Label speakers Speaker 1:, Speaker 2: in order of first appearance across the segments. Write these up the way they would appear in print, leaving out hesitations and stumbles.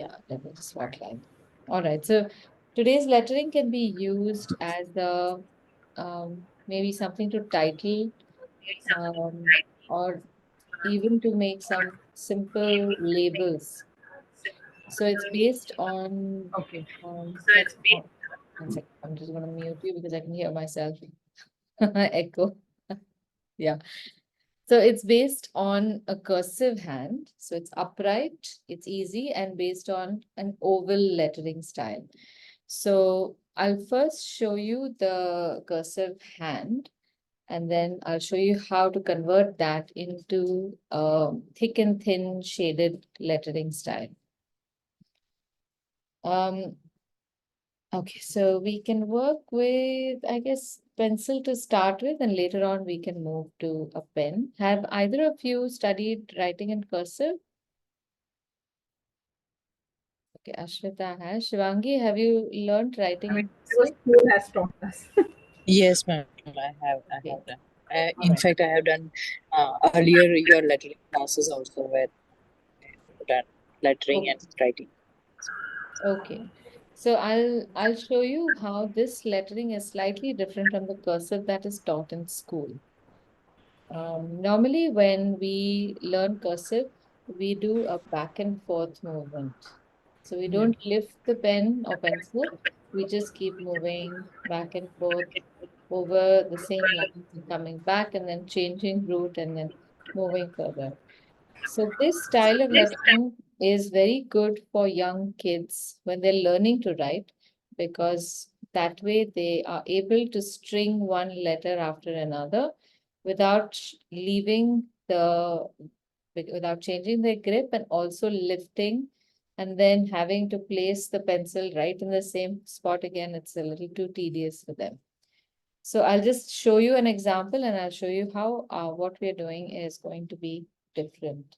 Speaker 1: Yeah, let me just outline. All right. So today's lettering can be used as a maybe something to title or even to make some simple labels. So it's based on
Speaker 2: Okay.
Speaker 1: let's one second. I'm just going to mute you because I can hear myself echo. Yeah. So it's based on a cursive hand. So it's upright, it's easy, and based on an oval lettering style. So I'll first show you the cursive hand, and then I'll show you how to convert that into thick and thin shaded lettering style. Um, Okay, so we can work with, I guess, pencil to start with, and later on we can move to a pen. Have either of you studied writing in cursive? Okay, Ashwita has. Shivangi, have you learned writing
Speaker 2: I mean,
Speaker 1: in
Speaker 2: our
Speaker 1: cursive?
Speaker 2: school has taught us.
Speaker 3: Yes, ma'am, I have
Speaker 1: Okay,
Speaker 3: done.
Speaker 1: all
Speaker 3: In
Speaker 1: right.
Speaker 3: fact, I have done earlier your lettering classes also where done lettering
Speaker 1: Okay.
Speaker 3: and writing.
Speaker 1: Okay. So I'll show you how this lettering is slightly different from the cursive that is taught in school. Normally, when we learn cursive, we do a back and forth movement. So we
Speaker 2: Yeah.
Speaker 1: don't lift the pen or pencil. We just keep moving back and forth over the same lines and coming back and then changing route and then moving further. So this style of lettering is very good for young kids when they're learning to write because that way they are able to string one letter after another without leaving the without changing their grip and also lifting and then having to place the pencil right in the same spot again. It's a little too tedious for them. So I'll just show you an example and I'll show you how what we're doing is going to be different.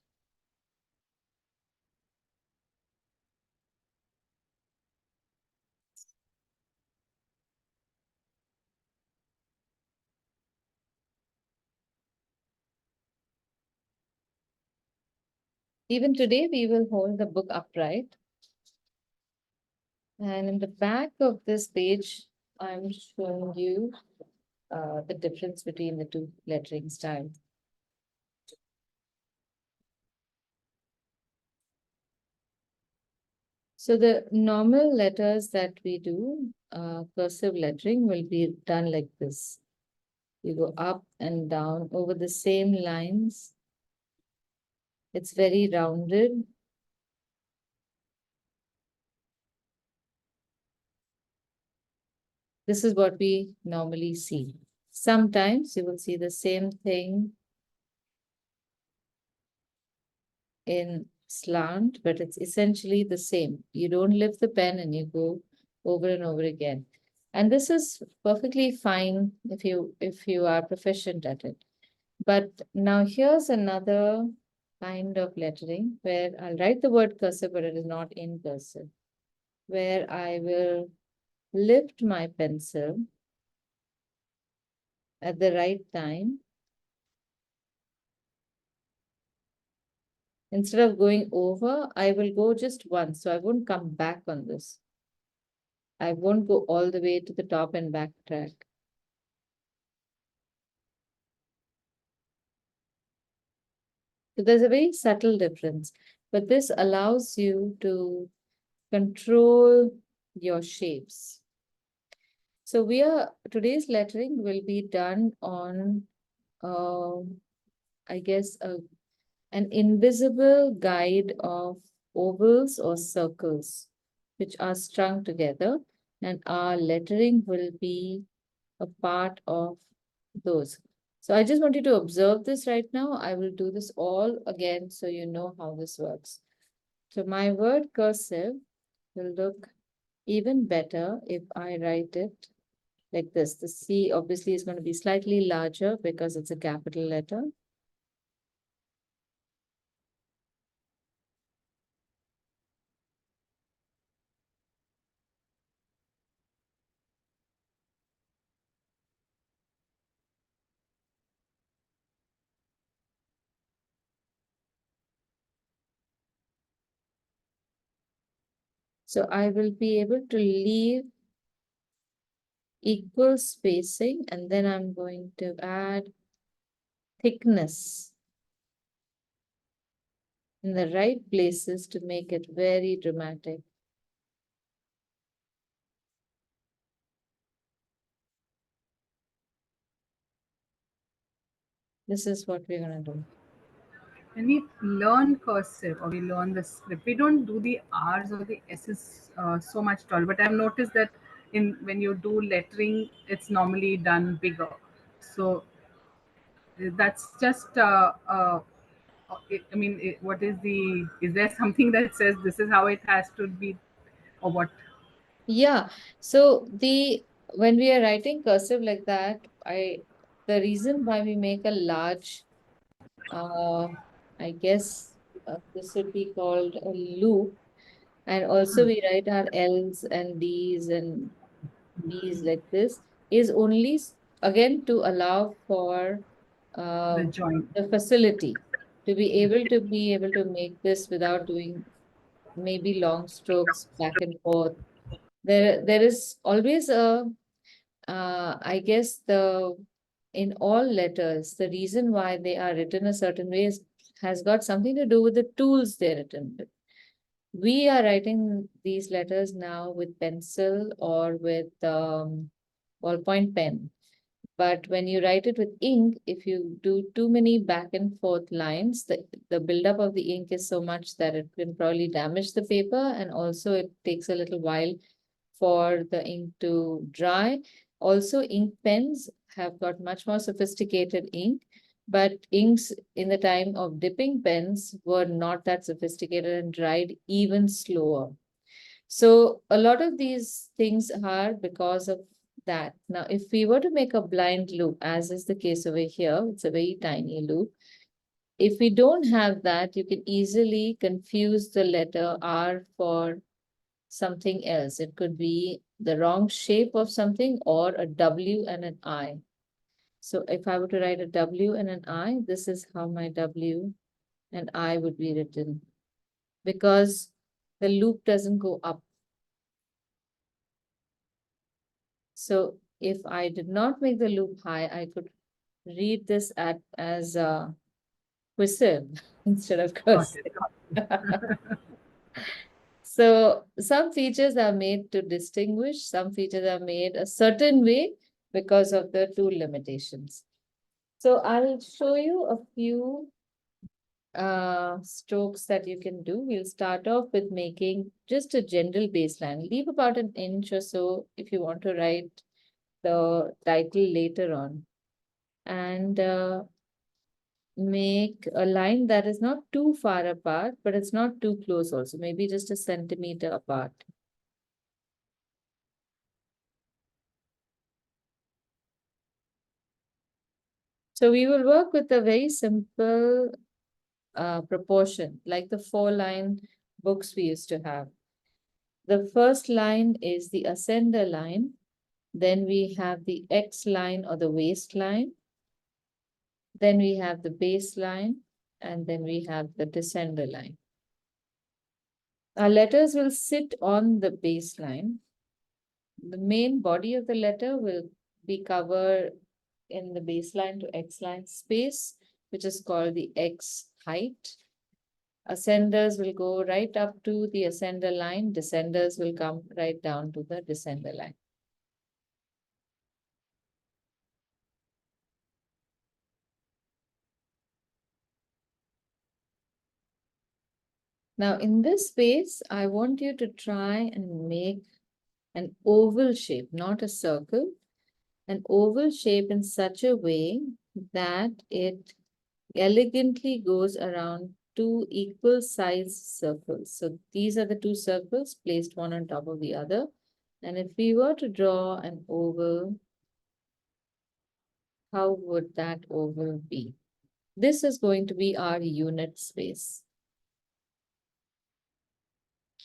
Speaker 1: Even today, we will hold the book upright. And in the back of this page, I'm showing you the difference between the two lettering styles. So the normal letters that we do, cursive lettering, will be done like this. You go up and down over the same lines. It's very rounded. This is what we normally see. Sometimes you will see the same thing in slant, but it's essentially the same. You don't lift the pen and you go over and over again. And this is perfectly fine if you are proficient at it. But now here's another kind of lettering where I'll write the word cursive, but it is not in cursive, where I will lift my pencil at the right time. Instead of going over, I will go just once. So I won't come back on this. I won't go all the way to the top and backtrack. So there's a very subtle difference, but this allows you to control your shapes. So today's lettering will be done on, I guess, an invisible guide of ovals or circles, which are strung together, and our lettering will be a part of those. So I just want you to observe this right now. I will do this all again so you know how this works. So my word cursive will look even better if I write it like this. The C obviously is going to be slightly larger because it's a capital letter. So I will be able to leave equal spacing, and then I'm going to add thickness in the right places to make it very dramatic. This is what we're going to do.
Speaker 2: When we learn cursive or we learn the script, we don't do the R's or the S's so much at all. But I've noticed that in when you do lettering, it's normally done bigger. So that's just. I mean, what is the? Is there something that says this is how it has to be, or what?
Speaker 1: Yeah. So when we are writing cursive like that, the reason why we make a large, uh, I guess this would be called a loop, and also we write our L's and D's and B's like this, is only again to allow for
Speaker 2: The
Speaker 1: uh,
Speaker 2: joint.
Speaker 1: the facility to be able to make this without doing maybe long strokes back and forth. There is always I guess in all letters, the reason why they are written a certain way has got something to do with the tools they're written with. We are writing these letters now with pencil or with ballpoint pen. But when you write it with ink, if you do too many back and forth lines, the buildup of the ink is so much that it can probably damage the paper, and also it takes a little while for the ink to dry. Also, ink pens have got much more sophisticated ink, but inks in the time of dipping pens were not that sophisticated and dried even slower. So a lot of these things are because of that. Now, if we were to make a blind loop, as is the case over here, it's a very tiny loop. If we don't have that, you can easily confuse the letter R for something else. It could be the wrong shape of something or a W and an I. So if I were to write a W and an I, this is how my W and I would be written, because the loop doesn't go up. So if I did not make the loop high, I could read this as cursive instead of
Speaker 2: Got
Speaker 1: cursive.
Speaker 2: it. Got
Speaker 1: So some features are made to distinguish, some features are made a certain way because of the tool limitations. So I'll show you a few strokes that you can do. We'll start off with making just a general baseline. Leave about an inch or so if you want to write the title later on. And make a line that is not too far apart, but it's not too close also, maybe just a centimeter apart. So we will work with a very simple proportion, like the 4-line books we used to have. The first line is the ascender line. Then we have the X line or the waistline. Then we have the base line. And then we have the descender line. Our letters will sit on the baseline. The main body of the letter will be covered in the baseline to X line space, which is called the X height. Ascenders will go right up to the ascender line. Descenders will come right down to the descender line. Now in this space, I want you to try and make an oval shape, not a circle, an oval shape in such a way that it elegantly goes around two equal sized circles. So these are the two circles placed one on top of the other. And if we were to draw an oval, how would that oval be? This is going to be our unit space.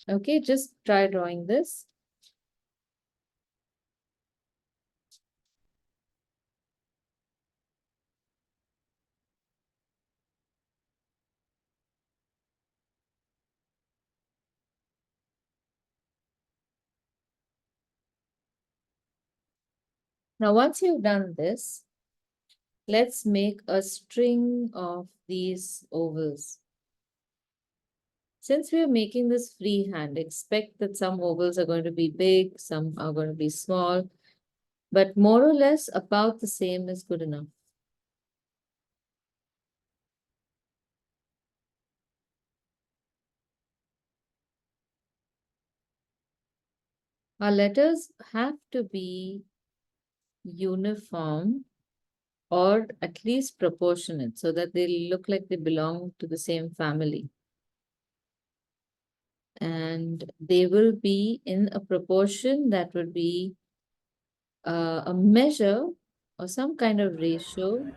Speaker 1: Okay, just try drawing this. Now, once you've done this, let's make a string of these ovals. Since we are making this freehand, expect that some ovals are going to be big, some are going to be small, but more or less about the same is good enough. Our letters have to be uniform or at least proportionate so that they look like they belong to the same family. And they will be in a proportion that would be a measure or some kind of ratio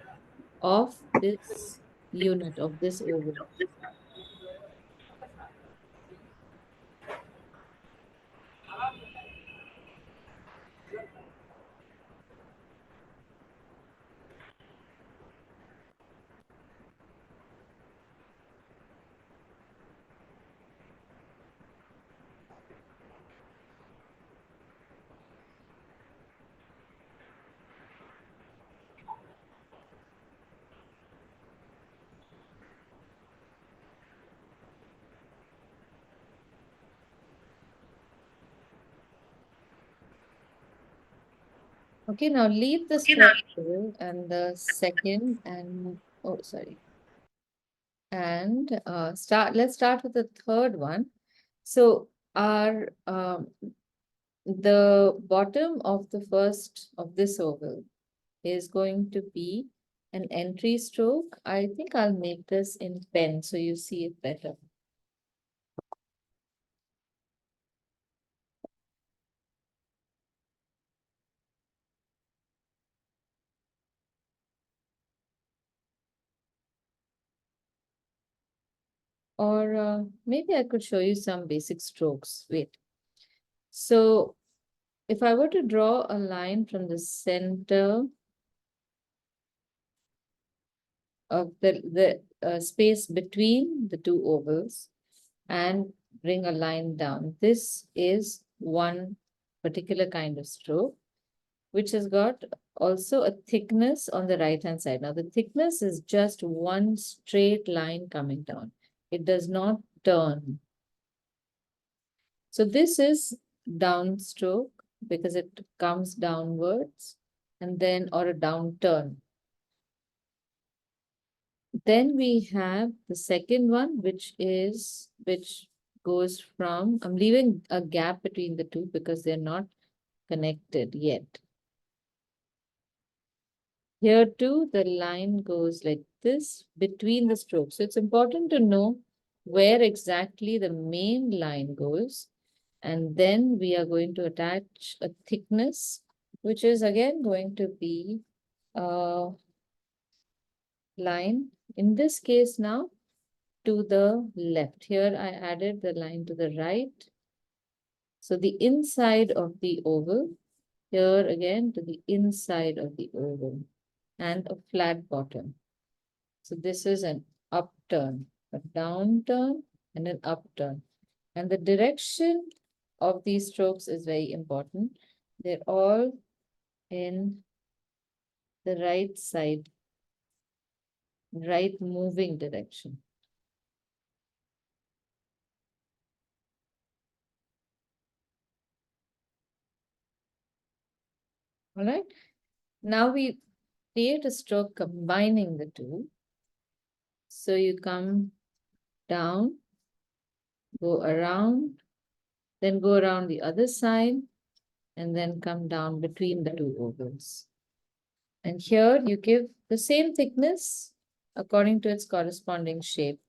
Speaker 1: of this unit, of this oval. Okay, now leave this first oval and the second and, oh, sorry. And let's start with the third one. So our the bottom of the first of this oval is going to be an entry stroke. I think I'll make this in pen so you see it better. Or maybe I could show you some basic strokes. Wait. So if I were to draw a line from the center of the space between the two ovals and bring a line down, this is one particular kind of stroke, which has got also a thickness on the right hand side. Now the thickness is just one straight line coming down. It does not turn. So this is downstroke because it comes downwards and then, or a downturn. Then we have the second one, which goes from, I'm leaving a gap between the two because they're not connected yet. Here too, the line goes like this between the strokes. So it's important to know where exactly the main line goes. And then we are going to attach a thickness, which is again going to be a line, in this case now, to the left. Here I added the line to the right. So the inside of the oval, here again to the inside of the oval, and a flat bottom. So this is an upturn, a downturn, and an upturn. And the direction of these strokes is very important. They're all in the right side, right moving direction. All right. Now we create a stroke combining the two. So you come down, go around, then go around the other side, and then come down between the two ovals. And here you give the same thickness according to its corresponding shape.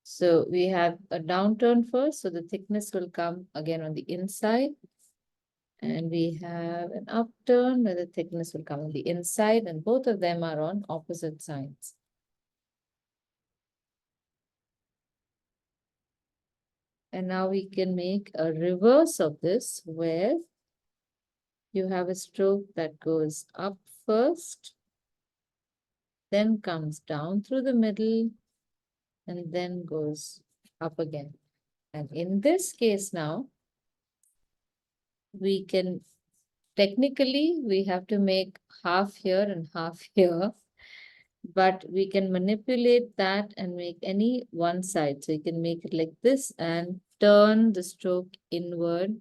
Speaker 1: So we have a downturn first, so the thickness will come again on the inside. And we have an upturn where the thickness will come on the inside, and both of them are on opposite sides. And now we can make a reverse of this where you have a stroke that goes up first, then comes down through the middle, and then goes up again. And in this case now, we can technically we have to make half here and half here, but we can manipulate that and make any one side. So you can make it like this and turn the stroke inward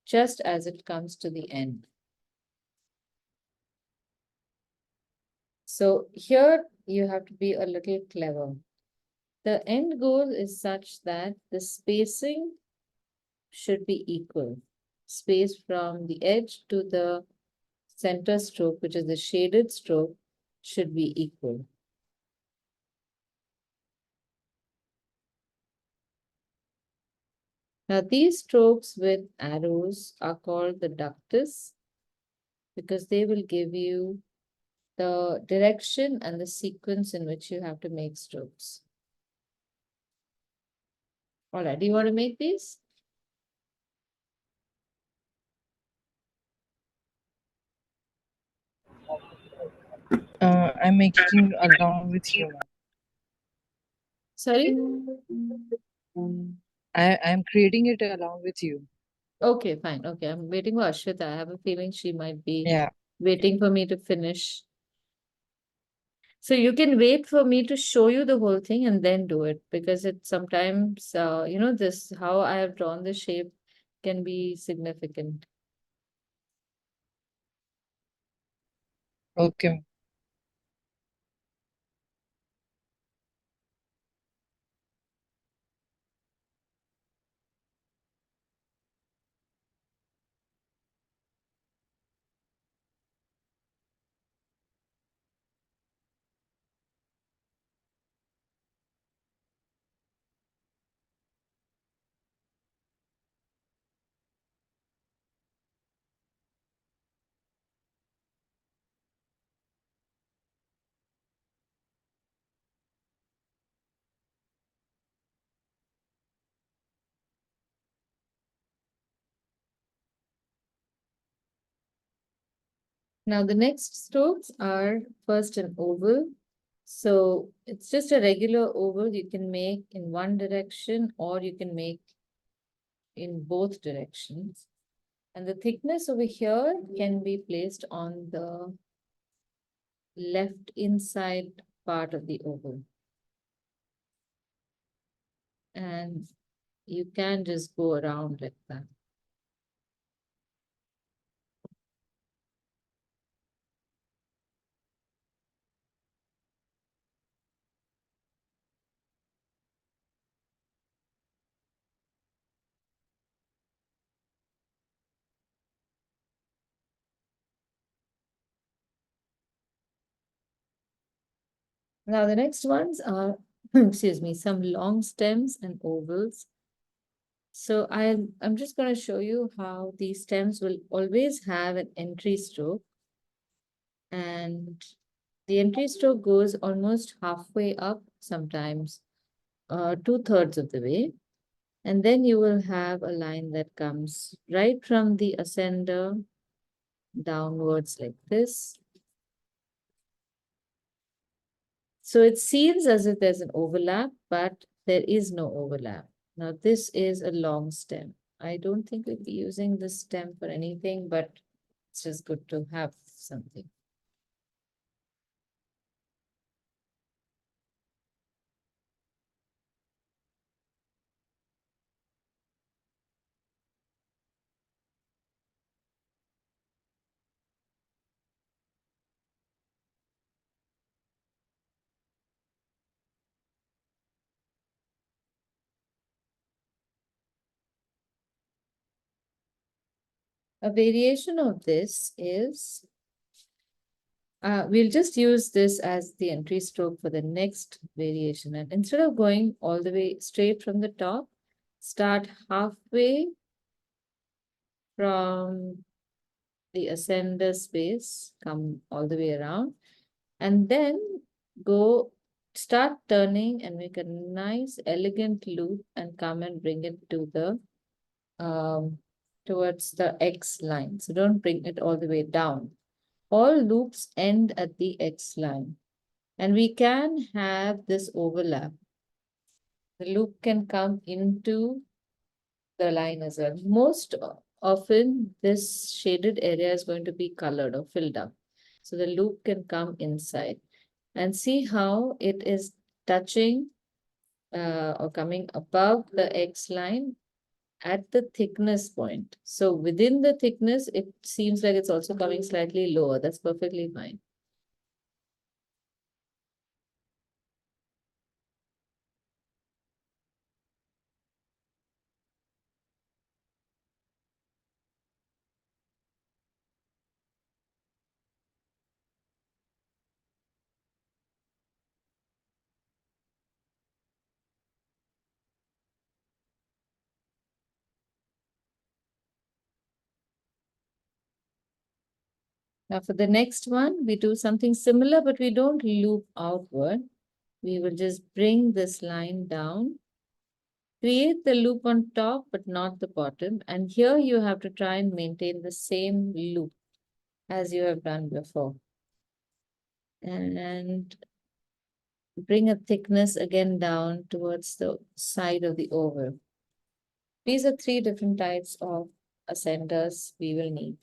Speaker 1: just as it comes to the end. So here you have to be a little clever. The end goal is such that the spacing should be equal. Space from the edge to the center stroke, which is the shaded stroke, should be equal. Now these strokes with arrows are called the ductus because they will give you the direction and the sequence in which you have to make strokes. All right, do you want to make these?
Speaker 3: I'm making along with you.
Speaker 1: Sorry?
Speaker 3: I'm creating it along with you.
Speaker 1: Okay, fine. Okay, I'm waiting for Ashwita. I have a feeling she might be
Speaker 3: Yeah.
Speaker 1: waiting for me to finish. So you can wait for me to show you the whole thing and then do it because it sometimes, this how I have drawn the shape can be significant.
Speaker 3: Okay.
Speaker 1: Now the next strokes are first an oval. So it's just a regular oval you can make in one direction or you can make in both directions. And the thickness over here can be placed on the left inside part of the oval. And you can just go around like that. Now the next ones are, excuse me, some long stems and ovals. So I'm just going to show you how these stems will always have an entry stroke. And the entry stroke goes almost halfway up, sometimes 2/3 of the way. And then you will have a line that comes right from the ascender downwards like this. So it seems as if there's an overlap, but there is no overlap. Now this is a long stem. I don't think we'll be using this stem for anything, but it's just good to have something. A variation of this is, we'll just use this as the entry stroke for the next variation. And instead of going all the way straight from the top, start halfway from the ascender space, come all the way around, and then go start turning and make a nice elegant loop and come and bring it to the towards the X line. So don't bring it all the way down. All loops end at the X line. And we can have this overlap. The loop can come into the line as well. Most often this shaded area is going to be colored or filled up. So the loop can come inside. And see how it is touching or coming above the X line at the thickness point. So within the thickness, it seems like it's also coming slightly lower. That's perfectly fine. Now for the next one, we do something similar, but we don't loop outward. We will just bring this line down, create the loop on top, but not the bottom. And here you have to try and maintain the same loop as you have done before. And bring a thickness again down towards the side of the oval. These are 3 different types of ascenders we will need.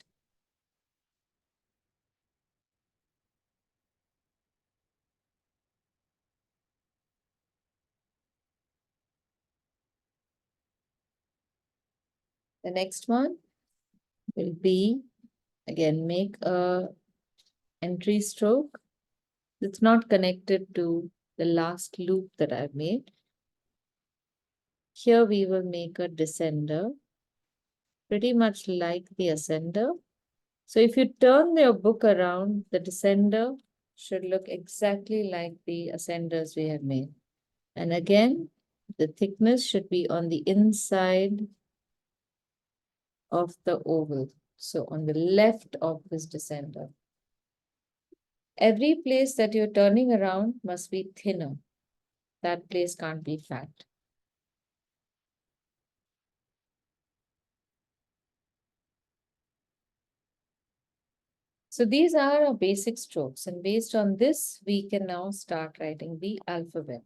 Speaker 1: The next one will be, again, make a entry stroke. It's not connected to the last loop that I've made. Here we will make a descender, pretty much like the ascender. So if you turn your book around, the descender should look exactly like the ascenders we have made. And again, the thickness should be on the inside of the oval. So on the left of this descender. Every place that you're turning around must be thinner. That place can't be fat. So these are our basic strokes, and based on this, we can now start writing the alphabet.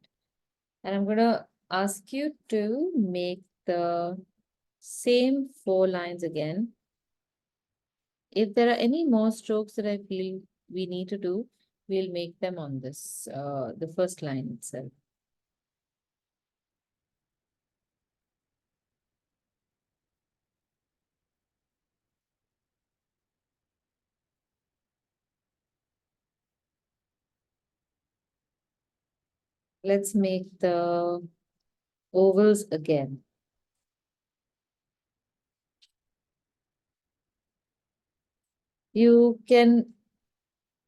Speaker 1: And I'm going to ask you to make the same 4 lines again. If there are any more strokes that I feel we need to do, we'll make them on this, the first line itself. Let's make the ovals again. You can,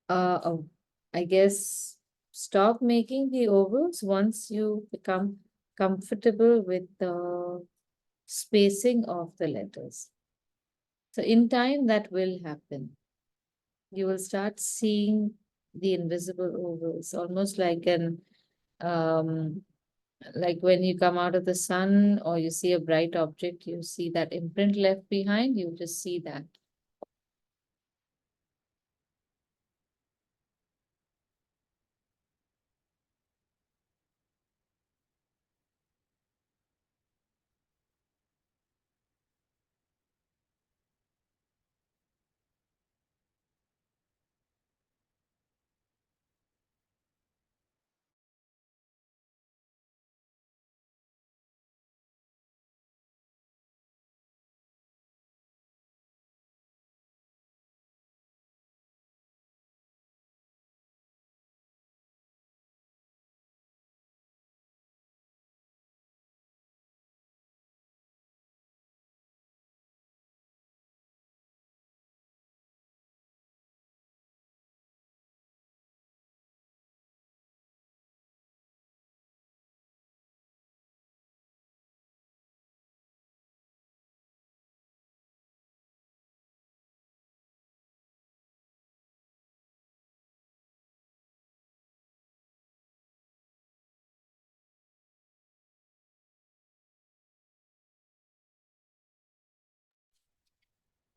Speaker 1: I guess, stop making the ovals once you become comfortable with the spacing of the letters. So in time, that will happen. You will start seeing the invisible ovals, almost like an like when you come out of the sun or you see a bright object, you see that imprint left behind, you just see that.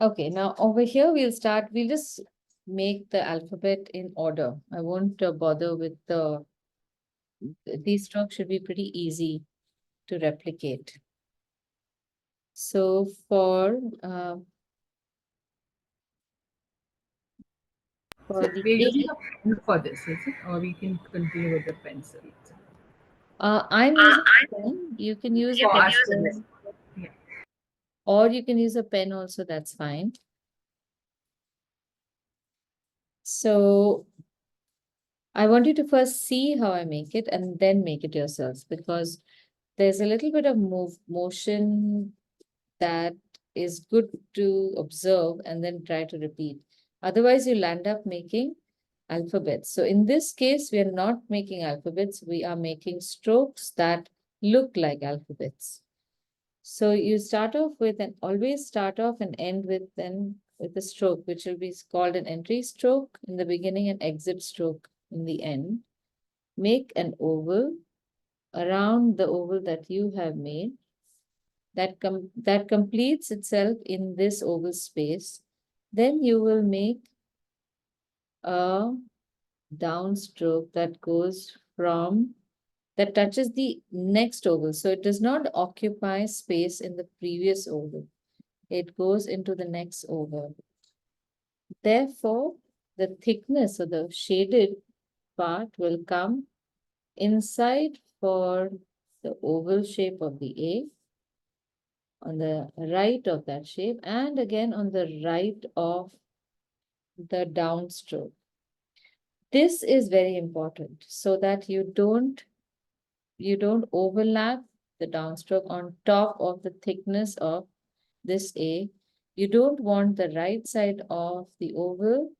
Speaker 1: Okay, now over here we'll just make the alphabet in order. I won't bother with these strokes should be pretty easy to replicate. So for
Speaker 2: So
Speaker 1: the
Speaker 2: we're
Speaker 1: A,
Speaker 2: using a pen for this, is it? Or we can continue with the pencil.
Speaker 1: I'm using a pen. You can use a
Speaker 2: For us to
Speaker 1: pencil,
Speaker 2: listen. Yeah.
Speaker 1: or you can use a pen also, that's fine. So I want you to first see how I make it and then make it yourselves, because there's a little bit of motion that is good to observe and then try to repeat. Otherwise, you'll end up making alphabets. So in this case, we are not making alphabets. We are making strokes that look like alphabets. So you start off with and always start off and end with a stroke, which will be called an entry stroke in the beginning and exit stroke in the end. Make an oval around the oval that you have made that completes itself in this oval space. Then you will make a downstroke that touches the next oval. So it does not occupy space in the previous oval. It goes into the next oval. Therefore, the thickness of the shaded part will come inside for the oval shape of the A, on the right of that shape, and again on the right of the downstroke. This is very important so that you don't overlap the downstroke on top of the thickness of this A. You don't want the right side of the oval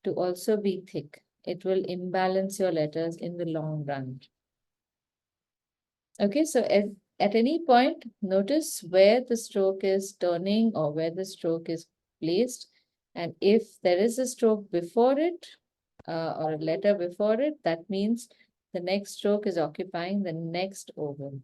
Speaker 1: to also be thick. It will imbalance your letters in the long run. Okay, so at any point, notice where the stroke is turning or where the stroke is placed. And if there is a stroke before it or a letter before it, that means the next stroke is occupying the next oval.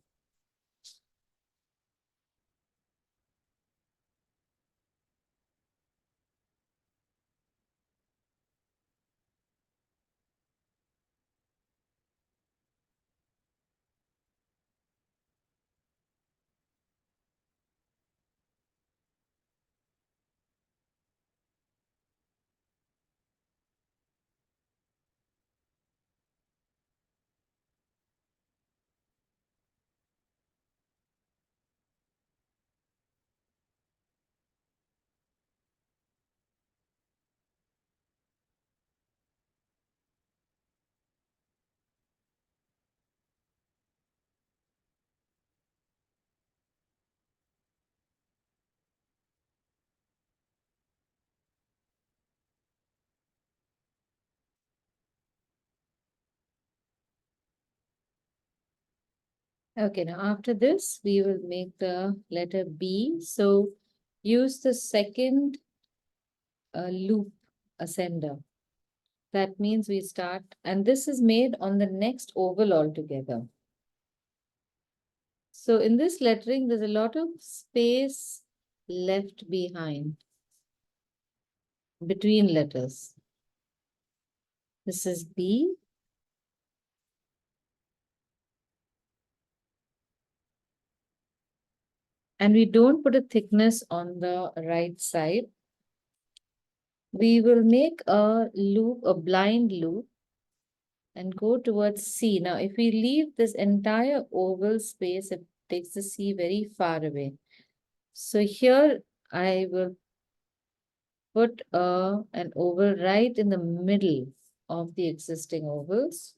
Speaker 1: Okay, now after this, we will make the letter B. So use the second loop ascender. That means we start, and this is made on the next oval altogether. So in this lettering, there's a lot of space left behind between letters. This is B. And we don't put a thickness on the right side. We will make a loop, a blind loop, and go towards C. Now, if we leave this entire oval space, it takes the C very far away. So here I will put an oval right in the middle of the existing ovals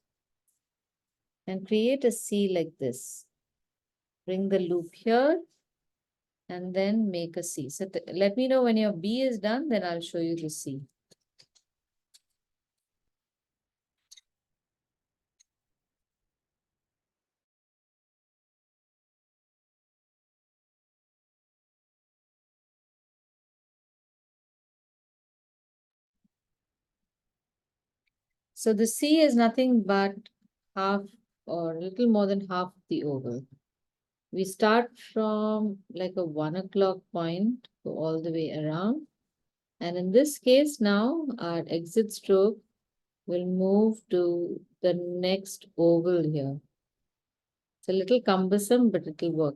Speaker 1: and create a C like this. Bring the loop here and then make a C. So let me know when your B is done, then I'll show you the C. So the C is nothing but half or a little more than half the oval. We start from like a 1 o'clock point, go all the way around. And in this case now, our exit stroke will move to the next oval here. It's a little cumbersome, but it will work.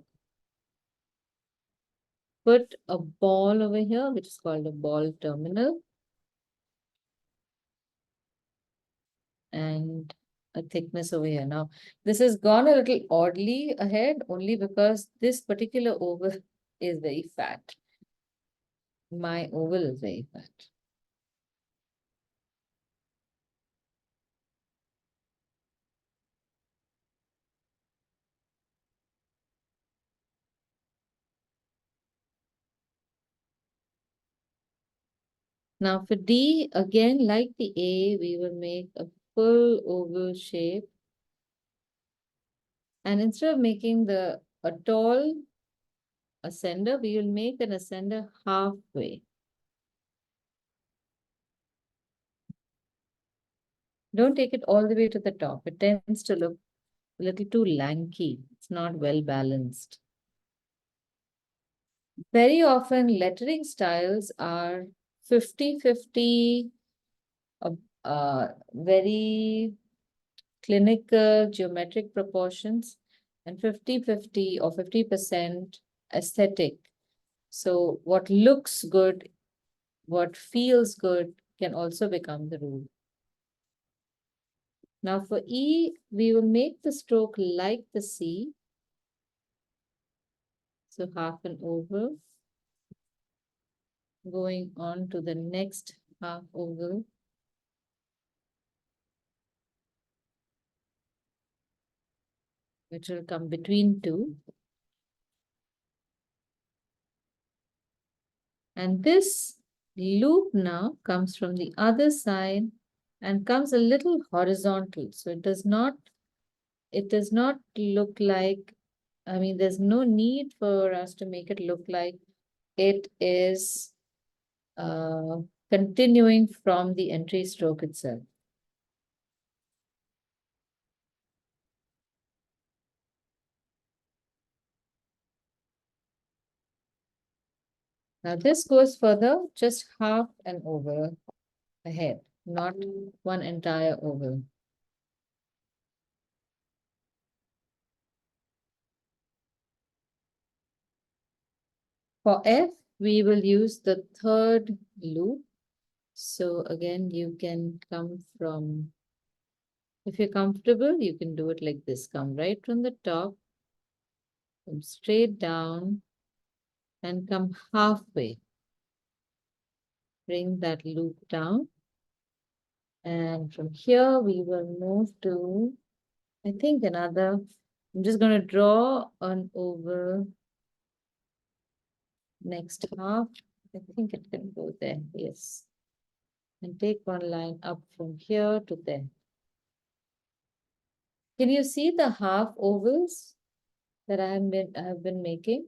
Speaker 1: put a ball over here, which is called a ball terminal. And a thickness over here. Now, this has gone a little oddly ahead only because this particular oval is very fat. My oval is very fat. Now for D, again, like the A, we will make a full oval shape. And instead of making a tall ascender, we will make an ascender halfway. Don't take it all the way to the top. It tends to look a little too lanky. It's not well balanced. Very often lettering styles are 50-50, very clinical geometric proportions, and 50-50 or 50% aesthetic. So what looks good, what feels good can also become the rule. Now for E, we will make the stroke like the C. So half an oval. Going on to the next half oval. Which will come between two. And this loop now comes from the other side and comes a little horizontal. So it does not look like, there's no need for us to make it look like it is continuing from the entry stroke itself. Now this goes further, just half an oval ahead, not one entire oval. For F, we will use the third loop. So again, you can come from, if you're comfortable, you can do it like this. Come right from the top, come straight down, and come halfway. Bring that loop down. And from here, we will move to, I think another, I'm just going to draw an oval next half. I think it can go there, yes. And take one line up from here to there. Can you see the half ovals that I have been making?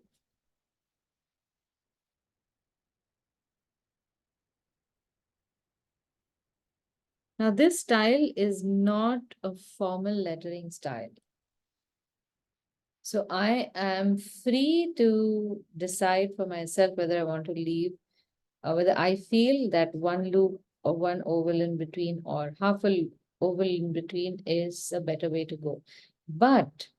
Speaker 1: Now, this style is not a formal lettering style. So I am free to decide for myself whether I want to leave, whether I feel that one loop or one oval in between or half a oval in between is a better way to go. But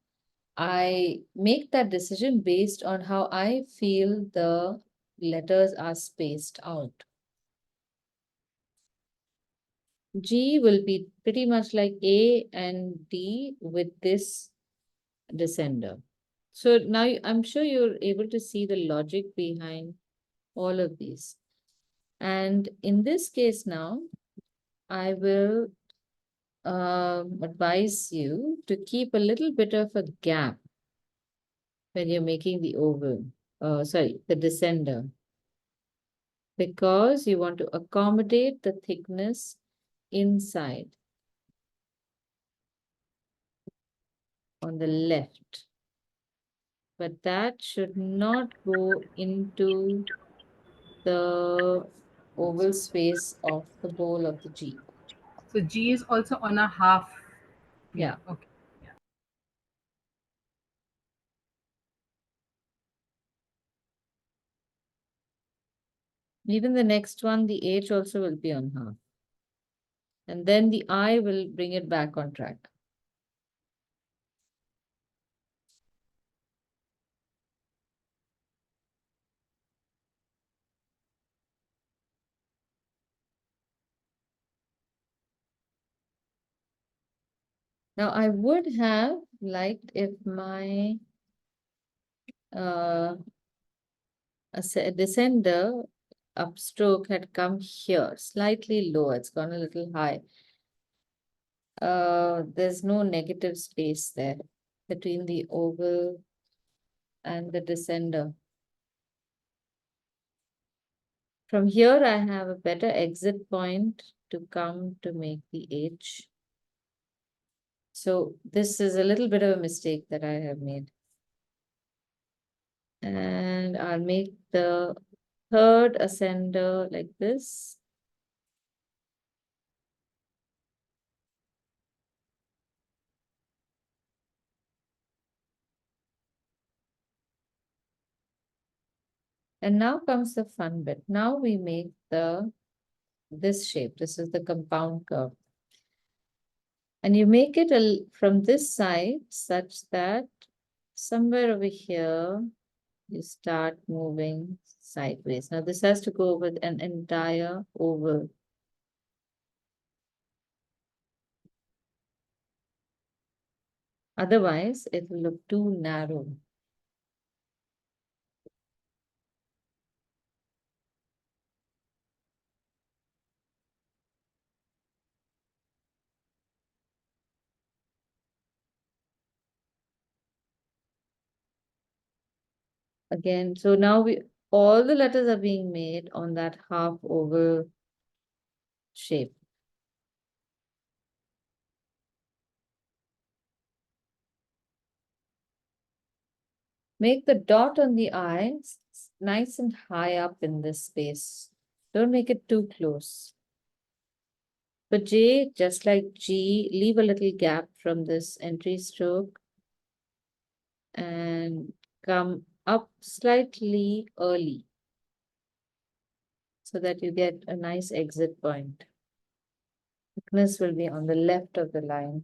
Speaker 1: I make that decision based on how I feel the letters are spaced out. G will be pretty much like A and D with this descender. So now I'm sure you're able to see the logic behind all of these. And in this case now, I will advise you to keep a little bit of a gap when you're making the oval, the descender, because you want to accommodate the thickness inside on the left. But that should not go into the oval space of the bowl of the G.
Speaker 2: So G is also on a half.
Speaker 1: Yeah.
Speaker 2: Okay.
Speaker 1: Even the next one, the H also will be on half. And then the I will bring it back on track. Now I would have liked if my descender upstroke had come here, slightly lower. It's gone a little high. There's no negative space there between the oval and the descender. From here, I have a better exit point to come to make the H. So this is a little bit of a mistake that I have made. And I'll make the third ascender like this. And now comes the fun bit. Now we make this shape. This is the compound curve. And you make it from this side such that somewhere over here, you start moving sideways. Now this has to go with an entire oval. Otherwise, it will look too narrow. Again, so now all the letters are being made on that half oval shape. Make the dot on the I nice and high up in this space. Don't make it too close. For J, just like G, leave a little gap from this entry stroke and come up slightly early so that you get a nice exit point. Thickness will be on the left of the line.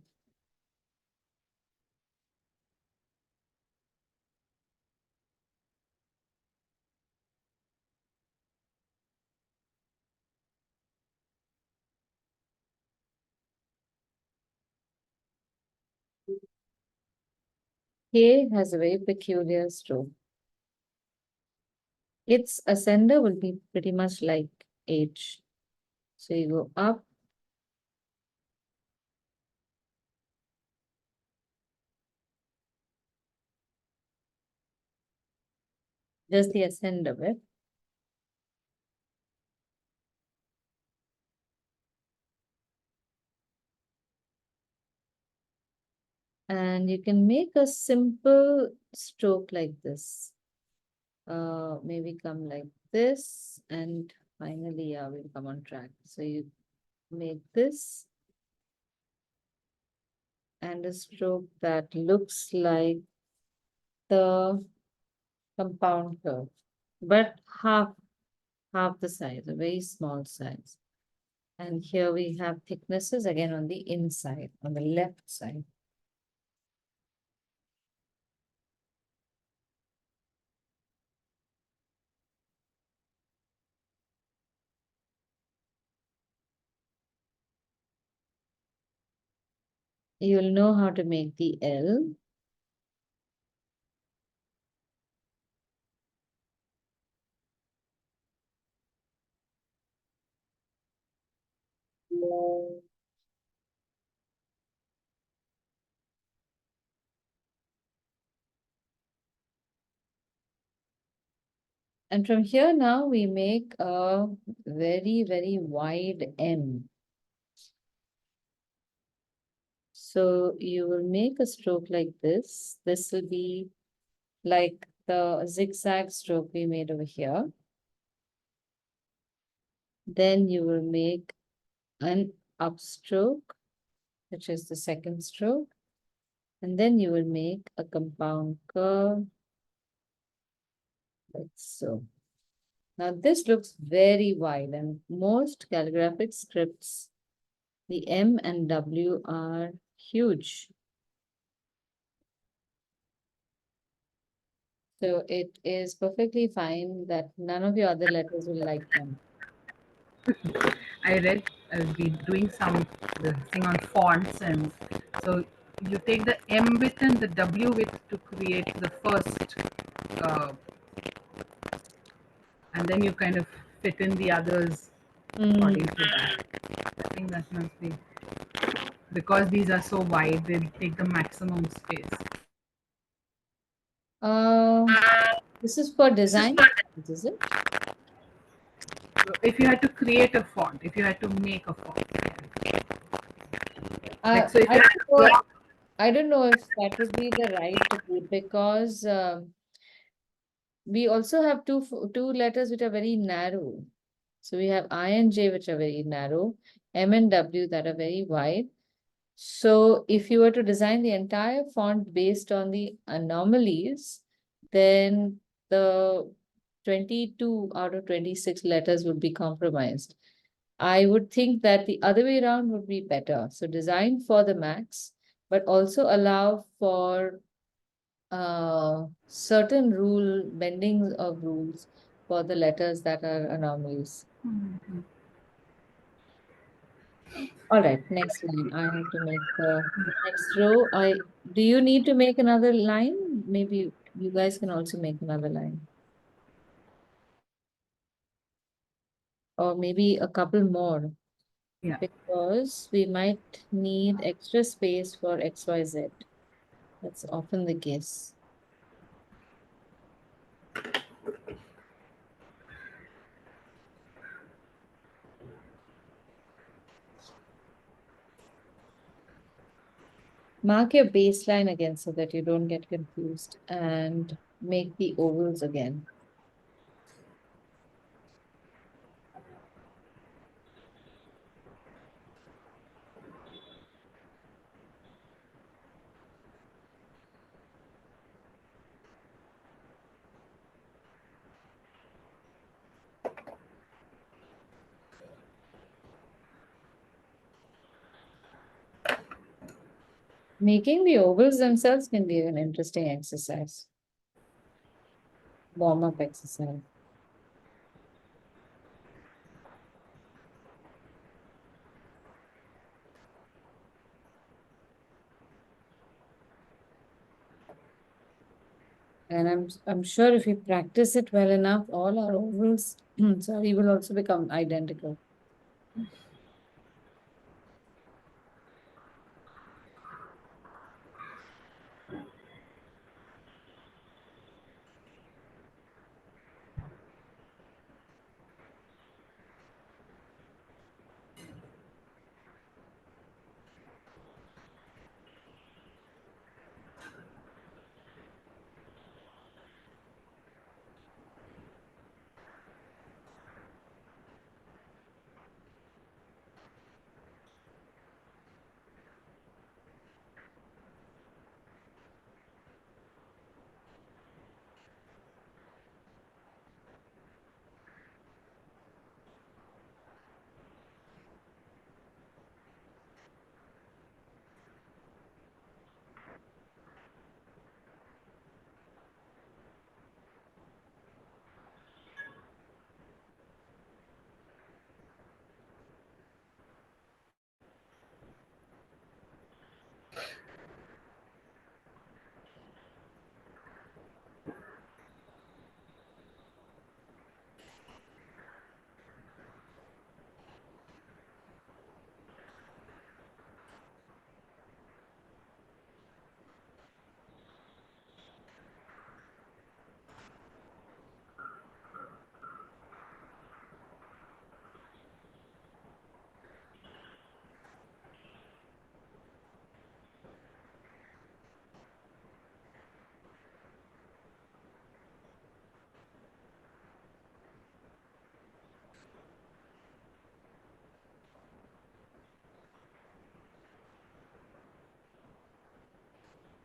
Speaker 1: K has a very peculiar stroke. Its ascender will be pretty much like H. So you go up, just the ascend of it. And you can make a simple stroke like this. Maybe come like this, and finally, we'll come on track. So you make this and a stroke that looks like the compound curve, but half the size, a very small size. And here we have thicknesses again on the inside, on the left side. You'll know how to make the L. And from here now we make a very, very wide M. So you will make a stroke like this. This will be like the zigzag stroke we made over here. Then you will make an upstroke, which is the second stroke. And then you will make a compound curve like so. Now this looks very wide, and most calligraphic scripts, the M and W are huge. So it is perfectly fine that none of your other letters will like them.
Speaker 2: I read I'll be doing some the thing on fonts, and so you take the M width and the W width to create the first, and then you kind of fit in the others according to that. I think that must be because these are so wide, they take the maximum space.
Speaker 1: This is for design, is it?
Speaker 2: So if you had to create a font, if you had to make a font, like so, if you had to draw,
Speaker 1: I don't know if that would be the right route because we also have two letters which are very narrow. So we have I and J which are very narrow, M and W that are very wide. So if you were to design the entire font based on the anomalies, then the 22 out of 26 letters would be compromised. I would think that the other way around would be better. So design for the max, but also allow for certain bendings of rules for the letters that are anomalies. All right, next line. I have to make the next row. Do you need to make another line? Maybe you guys can also make another line. Or maybe a couple more.
Speaker 2: yeah.
Speaker 1: Because we might need extra space for XYZ. That's often the case. Mark your baseline again so that you don't get confused and make the ovals again. Making the ovals themselves can be an interesting exercise. Warm-up exercise. And I'm sure if we practice it well enough, all our ovals, sorry, will also become identical.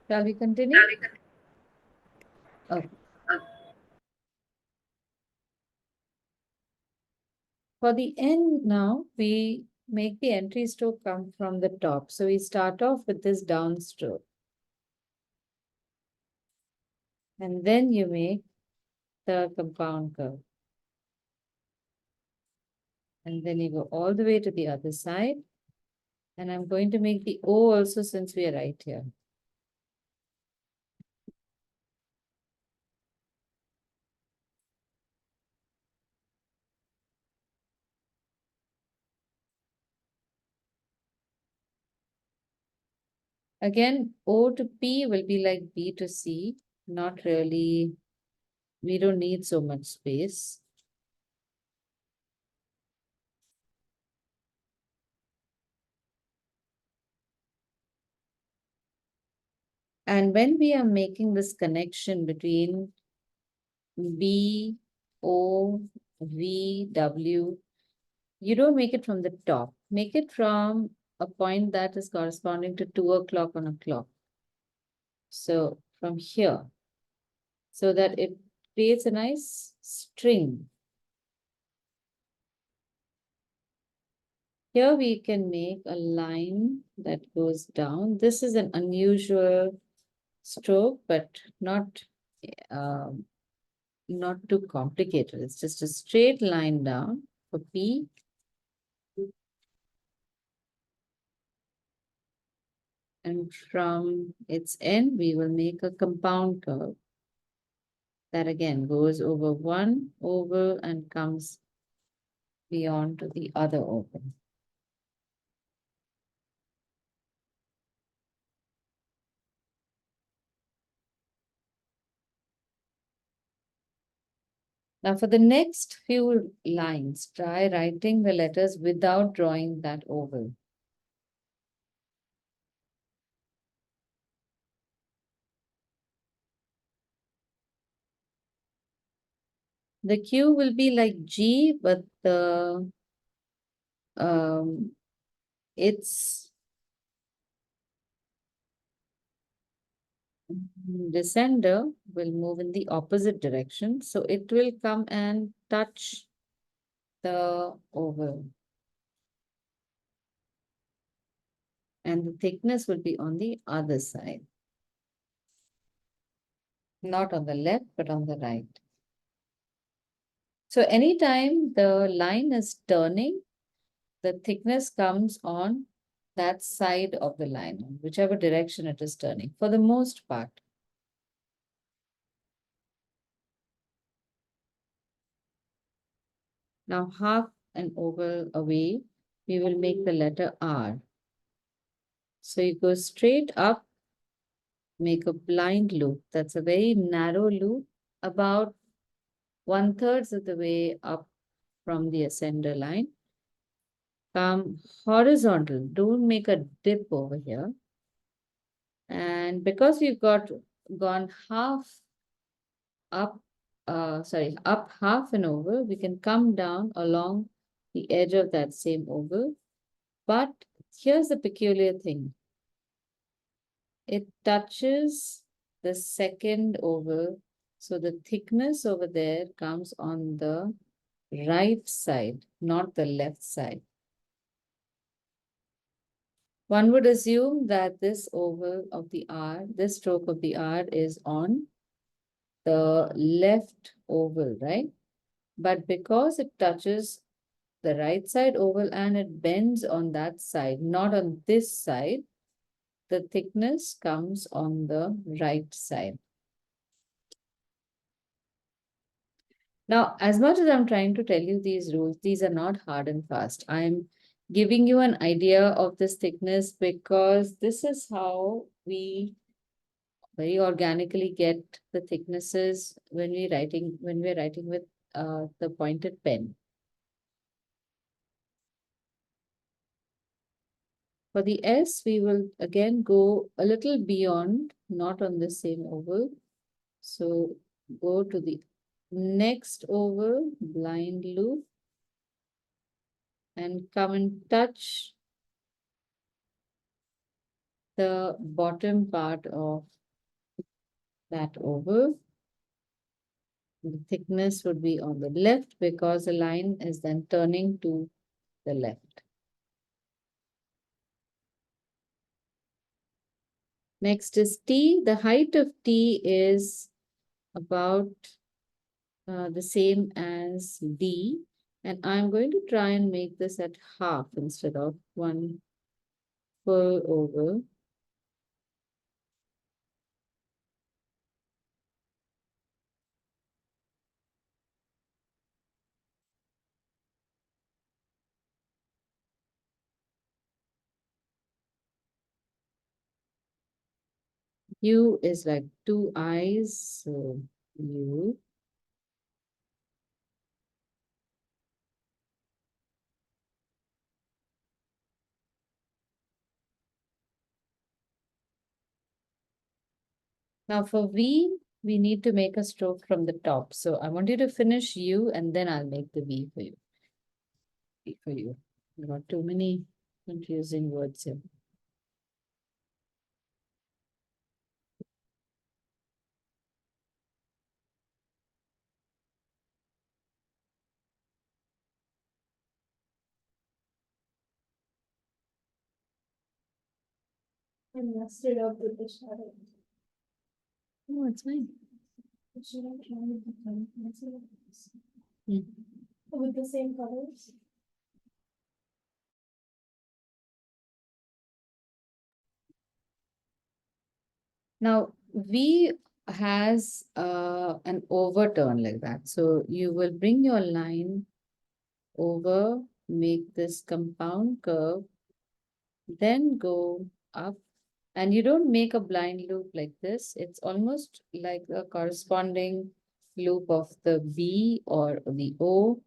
Speaker 1: Shall we continue? Okay. For the end now, we make the entry stroke come from the top. So we start off with this down stroke. And then you make the compound curve. And then you go all the way to the other side. And I'm going to make the O also since we are right here. Again, O to P will be like B to C. Not really, we don't need so much space. And when we are making this connection between B, O, V, W, you don't make it from the top. Make it from a point that is corresponding to 2 o'clock on a clock. So from here, so that it creates a nice string. Here we can make a line that goes down. This is an unusual stroke, but not um, not too complicated. It's just a straight line down for P. And from its end, we will make a compound curve that again goes over one oval and comes beyond to the other oval. Now for the next few lines, try writing the letters without drawing that oval. The Q will be like G, but the its descender will move in the opposite direction. So it will come and touch the oval. And the thickness will be on the other side. Not on the left, but on the right. So anytime the line is turning, the thickness comes on that side of the line, whichever direction it is turning, for the most part. Now half an oval away, we will make the letter R. So you go straight up, make a blind loop. That's a very narrow loop, about 1/3 of the way up from the ascender line. Come horizontal, don't make a dip over here. And because we've gone half up, up half an oval, we can come down along the edge of that same oval. But here's the peculiar thing. It touches the second oval, so the thickness over there comes on the right side, not the left side. One would assume that this oval of the R, this stroke of the R is on the left oval, right? But because it touches the right side oval and it bends on that side, not on this side, the thickness comes on the right side. Now, as much as I'm trying to tell you these rules, these are not hard and fast. I'm giving you an idea of this thickness because this is how we very organically get the thicknesses when we're writing with the pointed pen. For the S, we will again go a little beyond, not on the same oval. So go to the next oval, blind loop, and come and touch the bottom part of that oval. The thickness would be on the left because the line is then turning to the left. Next is T. The height of T is about the same as D. And I'm going to try and make this at half instead of 1 full oval. U is like two eyes, so U. Now for V, we need to make a stroke from the top. So I want you to finish U and then I'll make the V for you. V for you. There are too many confusing words here.
Speaker 4: I messed it up with the shadow.
Speaker 1: No, it's fine.
Speaker 4: Should I try with the color pencil?
Speaker 1: Hmm.
Speaker 4: With the same colors?
Speaker 1: Now V has an overturn like that. So you will bring your line over, make this compound curve, then go up. And you don't make a blind loop like this. It's almost like a corresponding loop of the B or the O.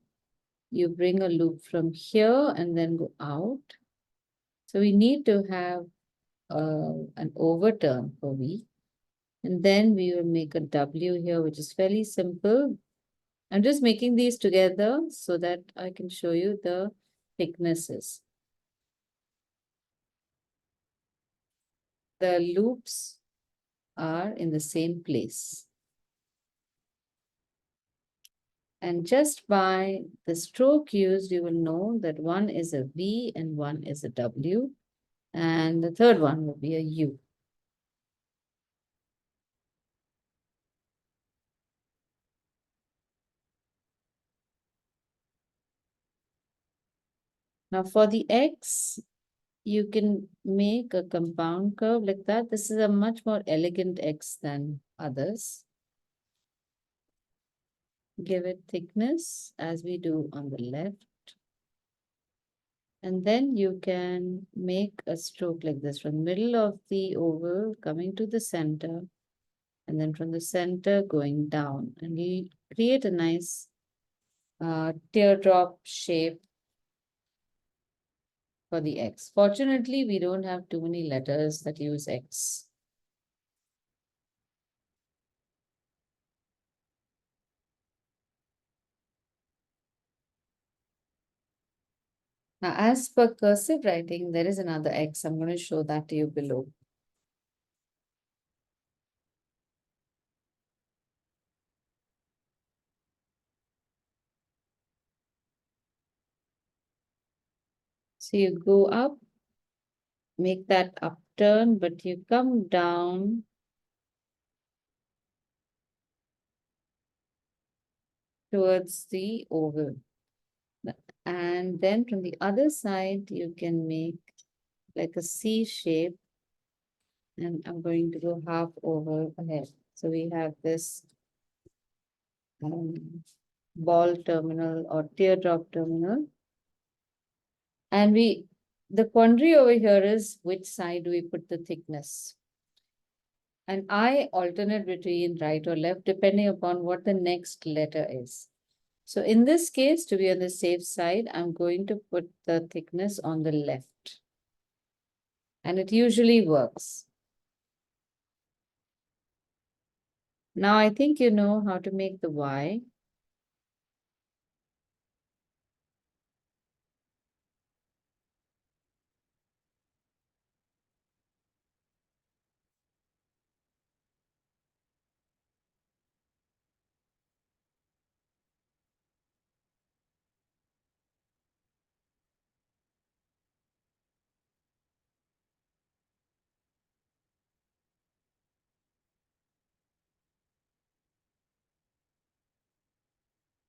Speaker 1: You bring a loop from here and then go out. So we need to have an overturn for V. And then we will make a W here, which is fairly simple. I'm just making these together so that I can show you the thicknesses. The loops are in the same place. And just by the stroke used, you will know that one is a V and one is a W. And the third one will be a U. Now for the X, you can make a compound curve like that. This is a much more elegant X than others. Give it thickness as we do on the left. And then you can make a stroke like this from the middle of the oval coming to the center. And then from the center going down. And we create a nice teardrop shape for the X. Fortunately, we don't have too many letters that use X. Now, as per cursive writing, there is another X. I'm going to show that to you below. So you go up, make that upturn, but you come down towards the oval. And then from the other side, you can make like a C shape. And I'm going to go half over ahead. So we have this ball terminal or teardrop terminal. And the quandary over here is which side do we put the thickness? And I alternate between right or left depending upon what the next letter is. So in this case, to be on the safe side, I'm going to put the thickness on the left. And it usually works. Now I think you know how to make the Y.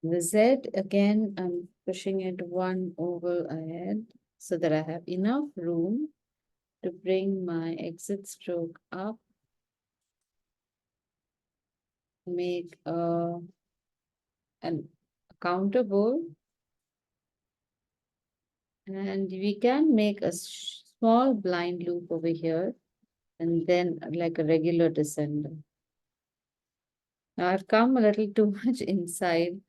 Speaker 1: The Z, again, I'm pushing it one oval ahead so that I have enough room to bring my exit stroke up. Make an counter bowl, and we can make a small blind loop over here and then like a regular descender. Now I've come a little too much inside,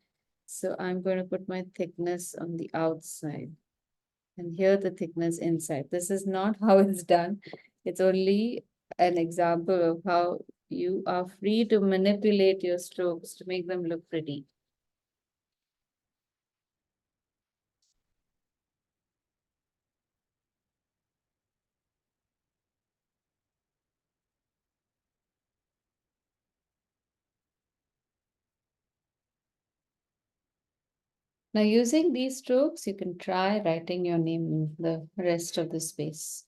Speaker 1: so I'm going to put my thickness on the outside and here the thickness inside. This is not how it's done. It's only an example of how you are free to manipulate your strokes to make them look pretty. Now, using these strokes, you can try writing your name in the rest of the space.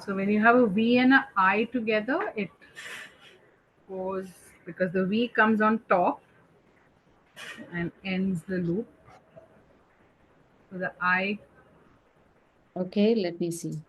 Speaker 2: So when you have a V and a I together, it goes because the V comes on top and ends the loop. So the I.
Speaker 1: Okay, let me see.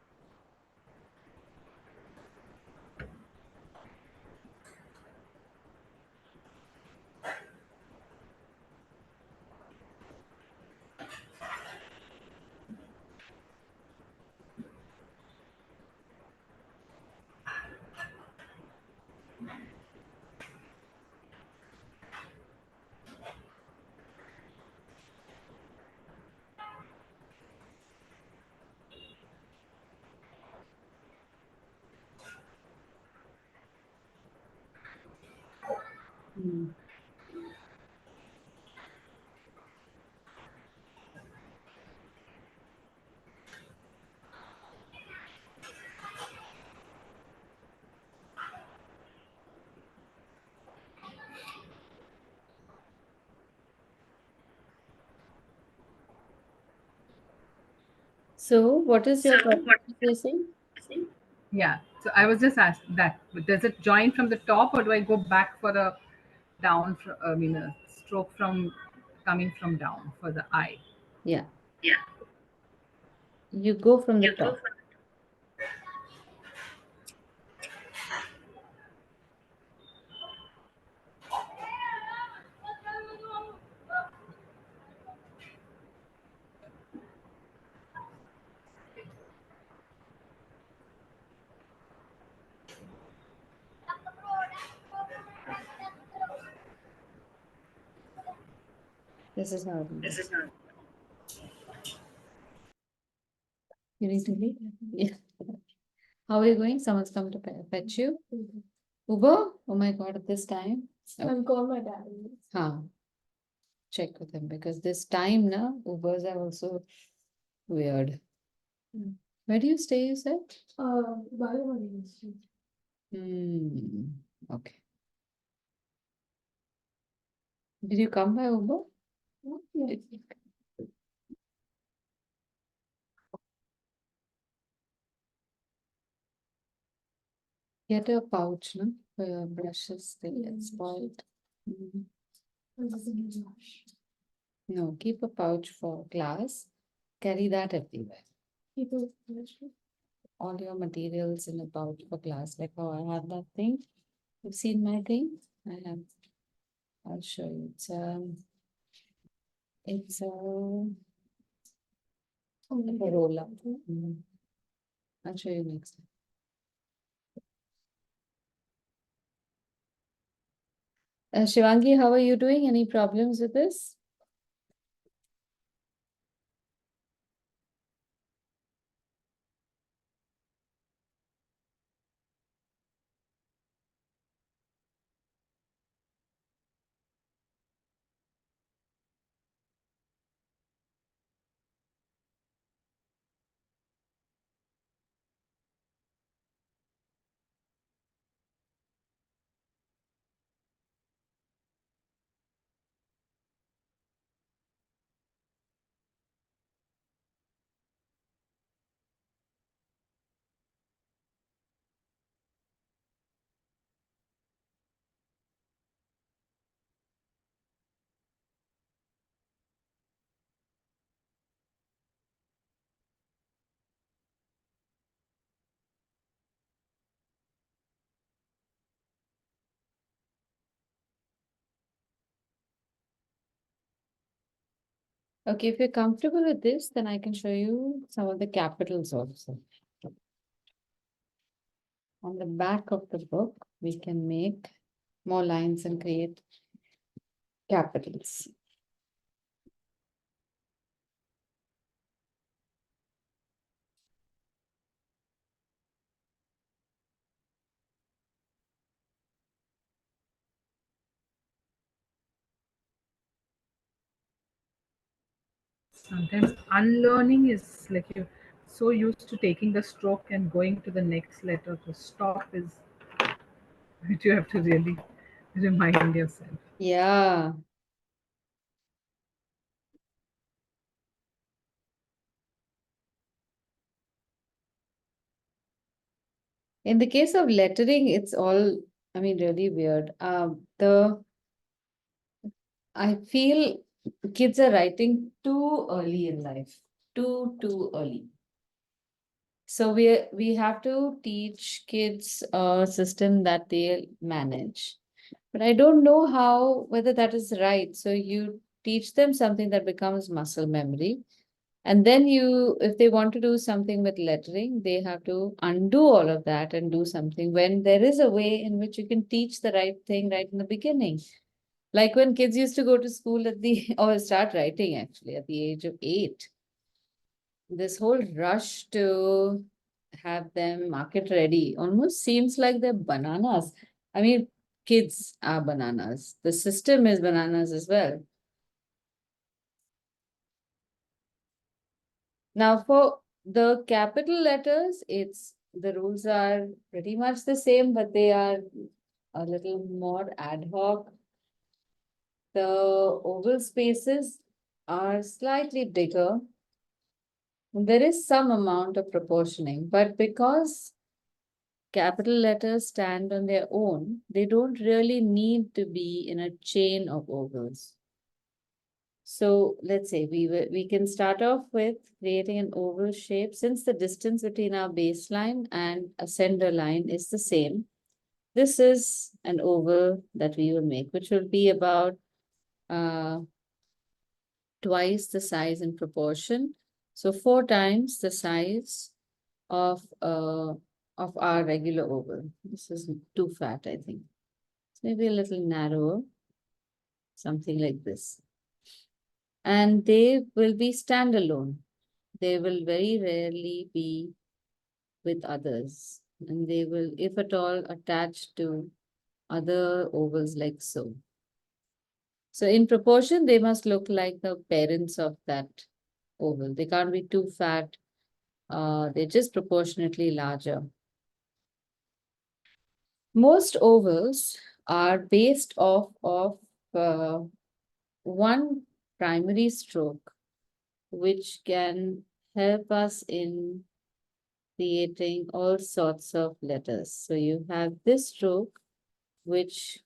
Speaker 1: Hmm. So, what is your problem facing?
Speaker 2: Yeah. So I was just asked that. Does it join from the top, or do I go back for a down? I mean, a stroke from coming from down for the I.
Speaker 1: Yeah,
Speaker 2: Yeah.
Speaker 1: you go from the top. This is how it is. You need to leave? Yeah. How are you going? Someone's come to fetch you? Uber? Oh my God, at this time?
Speaker 4: I'm calling my dad.
Speaker 1: Huh. Check with him because this time now, Ubers are also weird. Where do you stay, you said?
Speaker 4: MONOLINE Street.
Speaker 1: Okay. Did you come by Uber?
Speaker 4: Yes.
Speaker 1: Get a pouch, no? For your brushes, they get
Speaker 4: Yes.
Speaker 1: spoiled.
Speaker 4: I'm just in a rush.
Speaker 1: No, keep a pouch for glass. Carry that everywhere.
Speaker 4: People,
Speaker 1: All your materials in a pouch for glass, like how I have that thing. You've seen my thing? I have. I'll show you. It's a roller. I'll show you next time. Shivangi, how are you doing? Any problems with this? Okay, if you're comfortable with this, then I can show you some of the capitals also. On the back of the book, we can make more lines and create capitals.
Speaker 2: Sometimes unlearning is like you're so used to taking the stroke and going to the next letter. To stop is what you have to really remind yourself.
Speaker 1: Yeah. In the case of lettering, it's all, I mean, really weird. I feel kids are writing too early in life, too early. So we have to teach kids a system that they manage. But I don't know how, whether that is right. So you teach them something that becomes muscle memory. And then if they want to do something with lettering, they have to undo all of that and do something when there is a way in which you can teach the right thing right in the beginning. Like when kids used to go to school or start writing actually at the age of 8. This whole rush to have them market ready almost seems like they're bananas. I mean, kids are bananas. The system is bananas as well. Now for the capital letters, the rules are pretty much the same, but they are a little more ad hoc. The oval spaces are slightly bigger. There is some amount of proportioning, but because capital letters stand on their own, they don't really need to be in a chain of ovals. So let's say we can start off with creating an oval shape. Since the distance between our baseline and a center line is the same, this is an oval that we will make, which will be about twice the size in proportion. So 4 times the size of our regular oval. This is too fat, I think. Maybe a little narrower, something like this. and they will be standalone. They will very rarely be with others, and they will, if at all, attach to other ovals like so. So in proportion, they must look like the parents of that oval. They can't be too fat. They're just proportionately larger. Most ovals are based off of one primary stroke, which can help us in creating all sorts of letters. So you have this stroke, which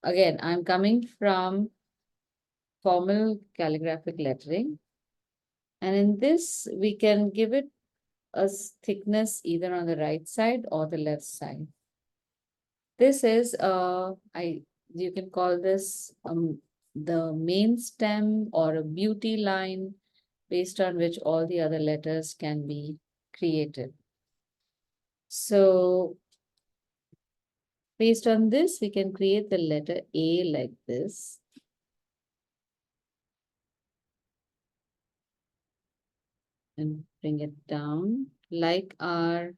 Speaker 1: again, I'm coming from formal calligraphic lettering. And in this, we can give it a thickness either on the right side or the left side. This is, you can call this the main stem or a beauty line based on which all the other letters can be created. So based on this, we can create the letter A like this. And bring it down like our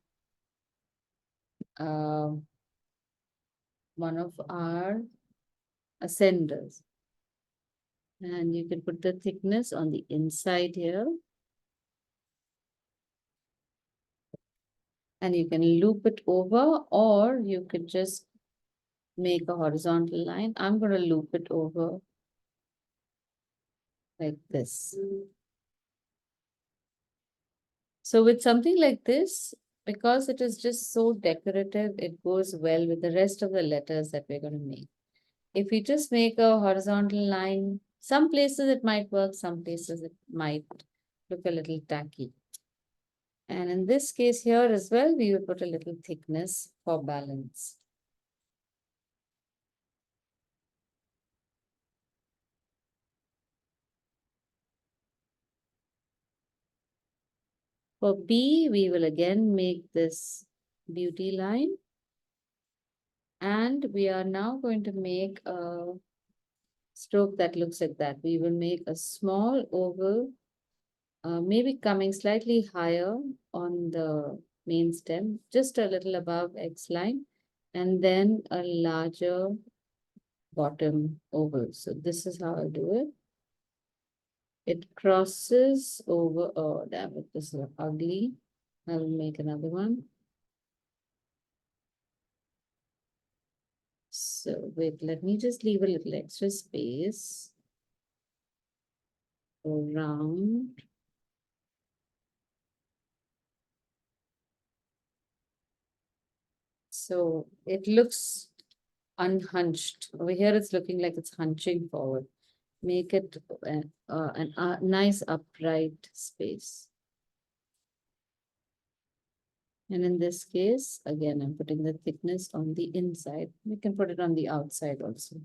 Speaker 1: one of our ascenders. And you can put the thickness on the inside here. And you can loop it over, or you could just make a horizontal line. I'm going to loop it over like this. So with something like this, because it is just so decorative, it goes well with the rest of the letters that we're going to make. If we just make a horizontal line, some places it might work, some places it might look a little tacky. And in this case here as well, we will put a little thickness for balance. For B, we will again make this beauty line. And we are now going to make a stroke that looks like that. We will make a small oval, maybe coming slightly higher on the main stem, just a little above X line, and then a larger bottom oval. So this is how I do it. It crosses over, oh damn it, this is ugly. I'll make another one. So wait, let me just leave a little extra space around. So it looks unhunched. Over here, it's looking like it's hunching forward. Make it a nice upright space. And in this case, again, I'm putting the thickness on the inside. We can put it on the outside also.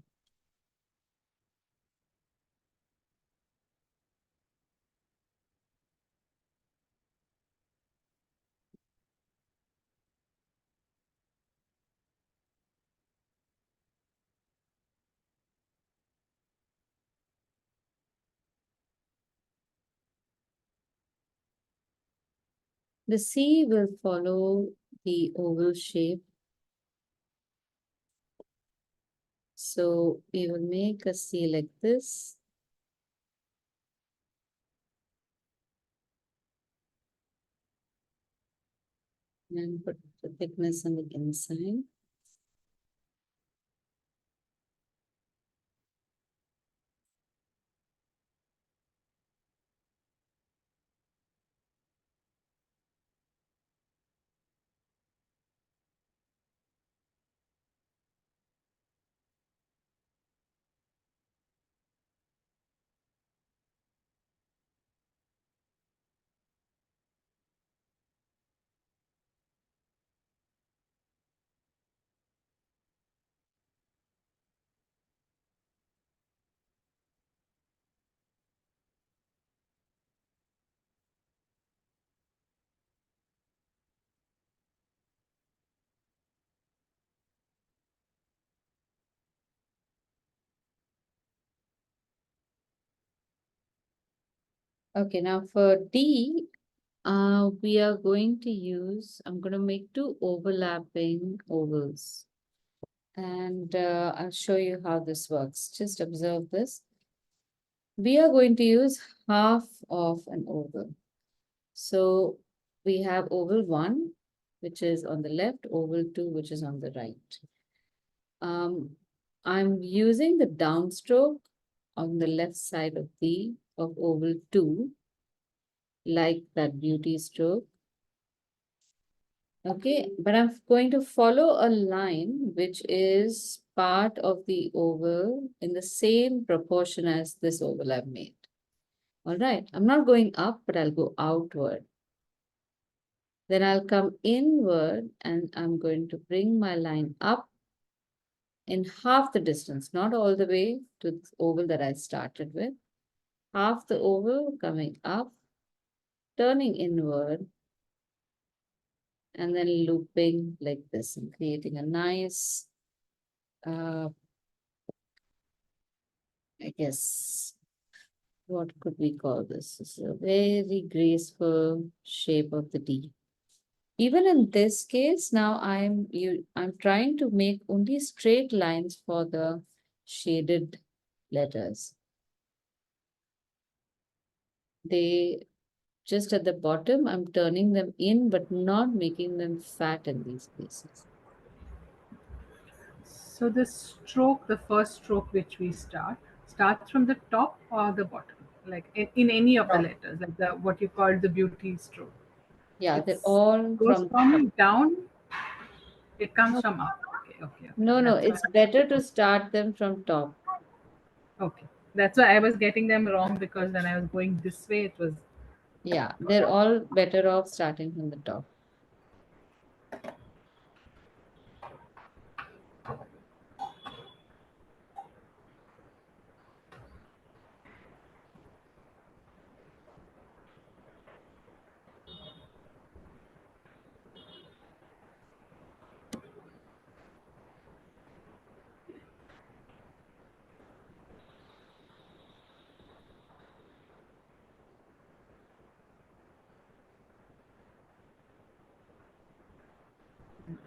Speaker 1: The C will follow the oval shape. So we will make a C like this. And put the thickness on the inside. Okay, now for D, we are going to use, I'm going to make two overlapping ovals. And I'll show you how this works. Just observe this. We are going to use half of an oval. So we have oval 1, which is on the left, oval 2, which is on the right. I'm using the downstroke on the left side of oval 2, like that beauty stroke. Okay, but I'm going to follow a line which is part of the oval in the same proportion as this oval I've made. All right, I'm not going up, but I'll go outward. Then I'll come inward and I'm going to bring my line up in half the distance, not all the way to the oval that I started with. Half the oval coming up, turning inward, and then looping like this and creating a nice, I guess, what could we call this? It's a very graceful shape of the D. Even in this case, now I'm trying to make only straight lines for the shaded letters. They just at the bottom, I'm turning them in, but not making them fat in these places.
Speaker 2: So the stroke, the first stroke which we starts from the top or the bottom, like in any of the letters, like the what you call the beauty stroke.
Speaker 1: Yeah, they're
Speaker 2: It's
Speaker 1: all
Speaker 2: goes
Speaker 1: from the top.
Speaker 2: from down. It comes
Speaker 1: No,
Speaker 2: from up. Okay, okay, okay.
Speaker 1: no,
Speaker 2: That's why.
Speaker 1: it's better to start them from top.
Speaker 2: Okay, that's why I was getting them wrong because when I was going this way, it was.
Speaker 1: Yeah, they're all better off starting from the top.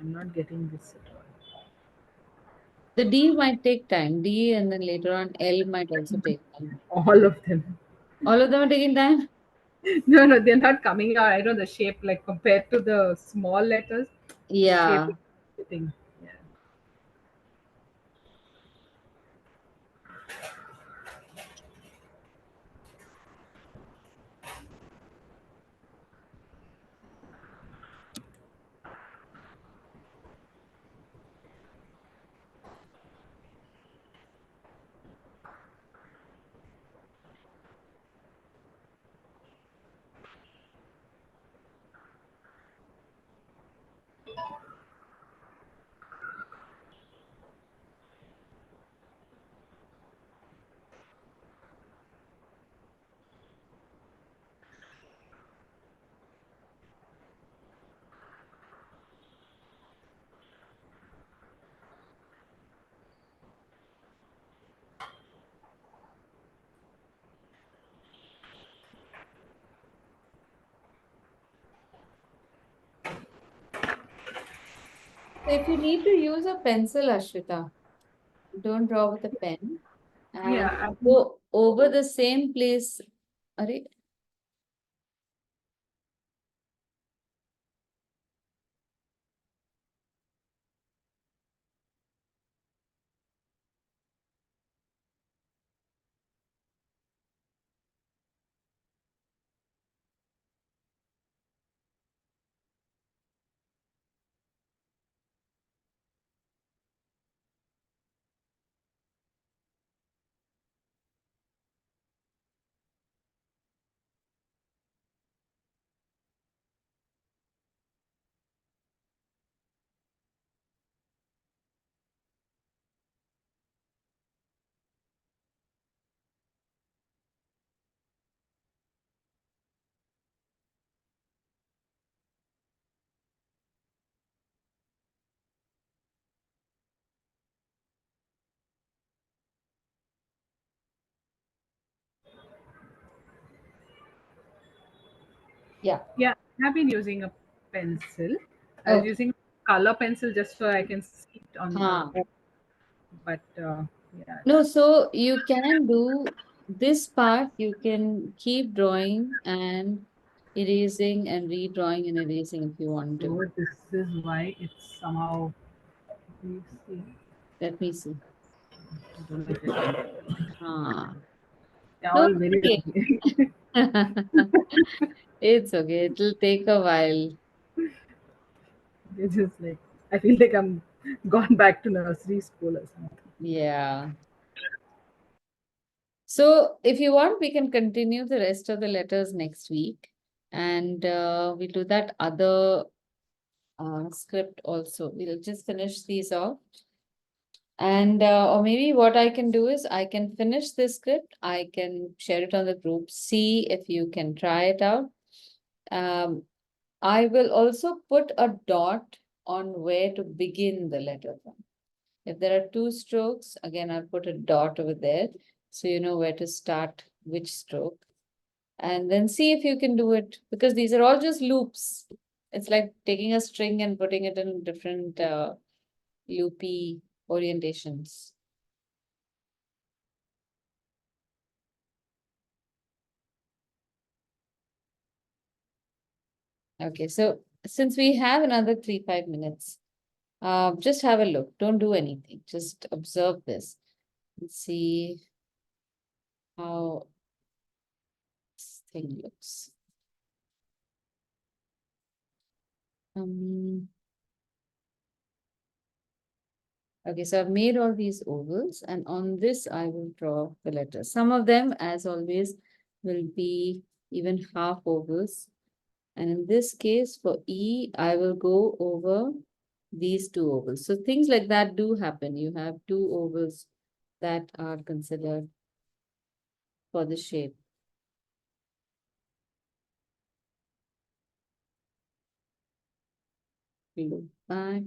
Speaker 2: I'm not getting this at all.
Speaker 1: The D might take time. D and then later on L might also take time.
Speaker 2: All of them.
Speaker 1: All of them are taking time?
Speaker 2: No, no, they're not coming out. I know the shape, like compared to the small letters, the shape
Speaker 1: Yeah.
Speaker 2: is fitting. Yeah.
Speaker 1: So if you need to use a pencil, Ashwita, don't draw with a pen and
Speaker 2: Yeah,
Speaker 1: go over the same place. Are Yeah.
Speaker 2: Yeah, I have been using a pencil. I was
Speaker 1: Okay.
Speaker 2: using color pencil just so I can see it on
Speaker 1: Huh.
Speaker 2: the. But yeah,
Speaker 1: No, so you can do this part, you can keep drawing and erasing and redrawing and erasing if you want to.
Speaker 2: so this is why it's somehow. You see,
Speaker 1: Let me see.
Speaker 2: I don't know if it-
Speaker 1: Ah.
Speaker 2: they're
Speaker 1: No,
Speaker 2: all very
Speaker 1: okay.
Speaker 2: ugly.
Speaker 1: It's okay. It'll take a while.
Speaker 2: It's just like I feel like I'm gone back to nursery school or something.
Speaker 1: Yeah. So if you want, we can continue the rest of the letters next week. And we'll do that other script also. We'll just finish these off. And or maybe what I can do is I can finish this script. I can share it on the group, see if you can try it out. Um, I will also put a dot on where to begin the letter from. If there are two strokes, again, I'll put a dot over there. So you know where to start which stroke. And then see if you can do it, because these are all just loops. It's like taking a string and putting it in different loopy orientations. Okay, so since we have another 3-5 minutes, just have a look. Don't do anything. Just observe this and see how this thing looks. Okay, so I've made all these ovals, and on this I will draw the letters. Some of them, as always, will be even half ovals. And in this case, for E, I will go over these two ovals. So things like that do happen. You have two ovals that are considered for the shape. We look back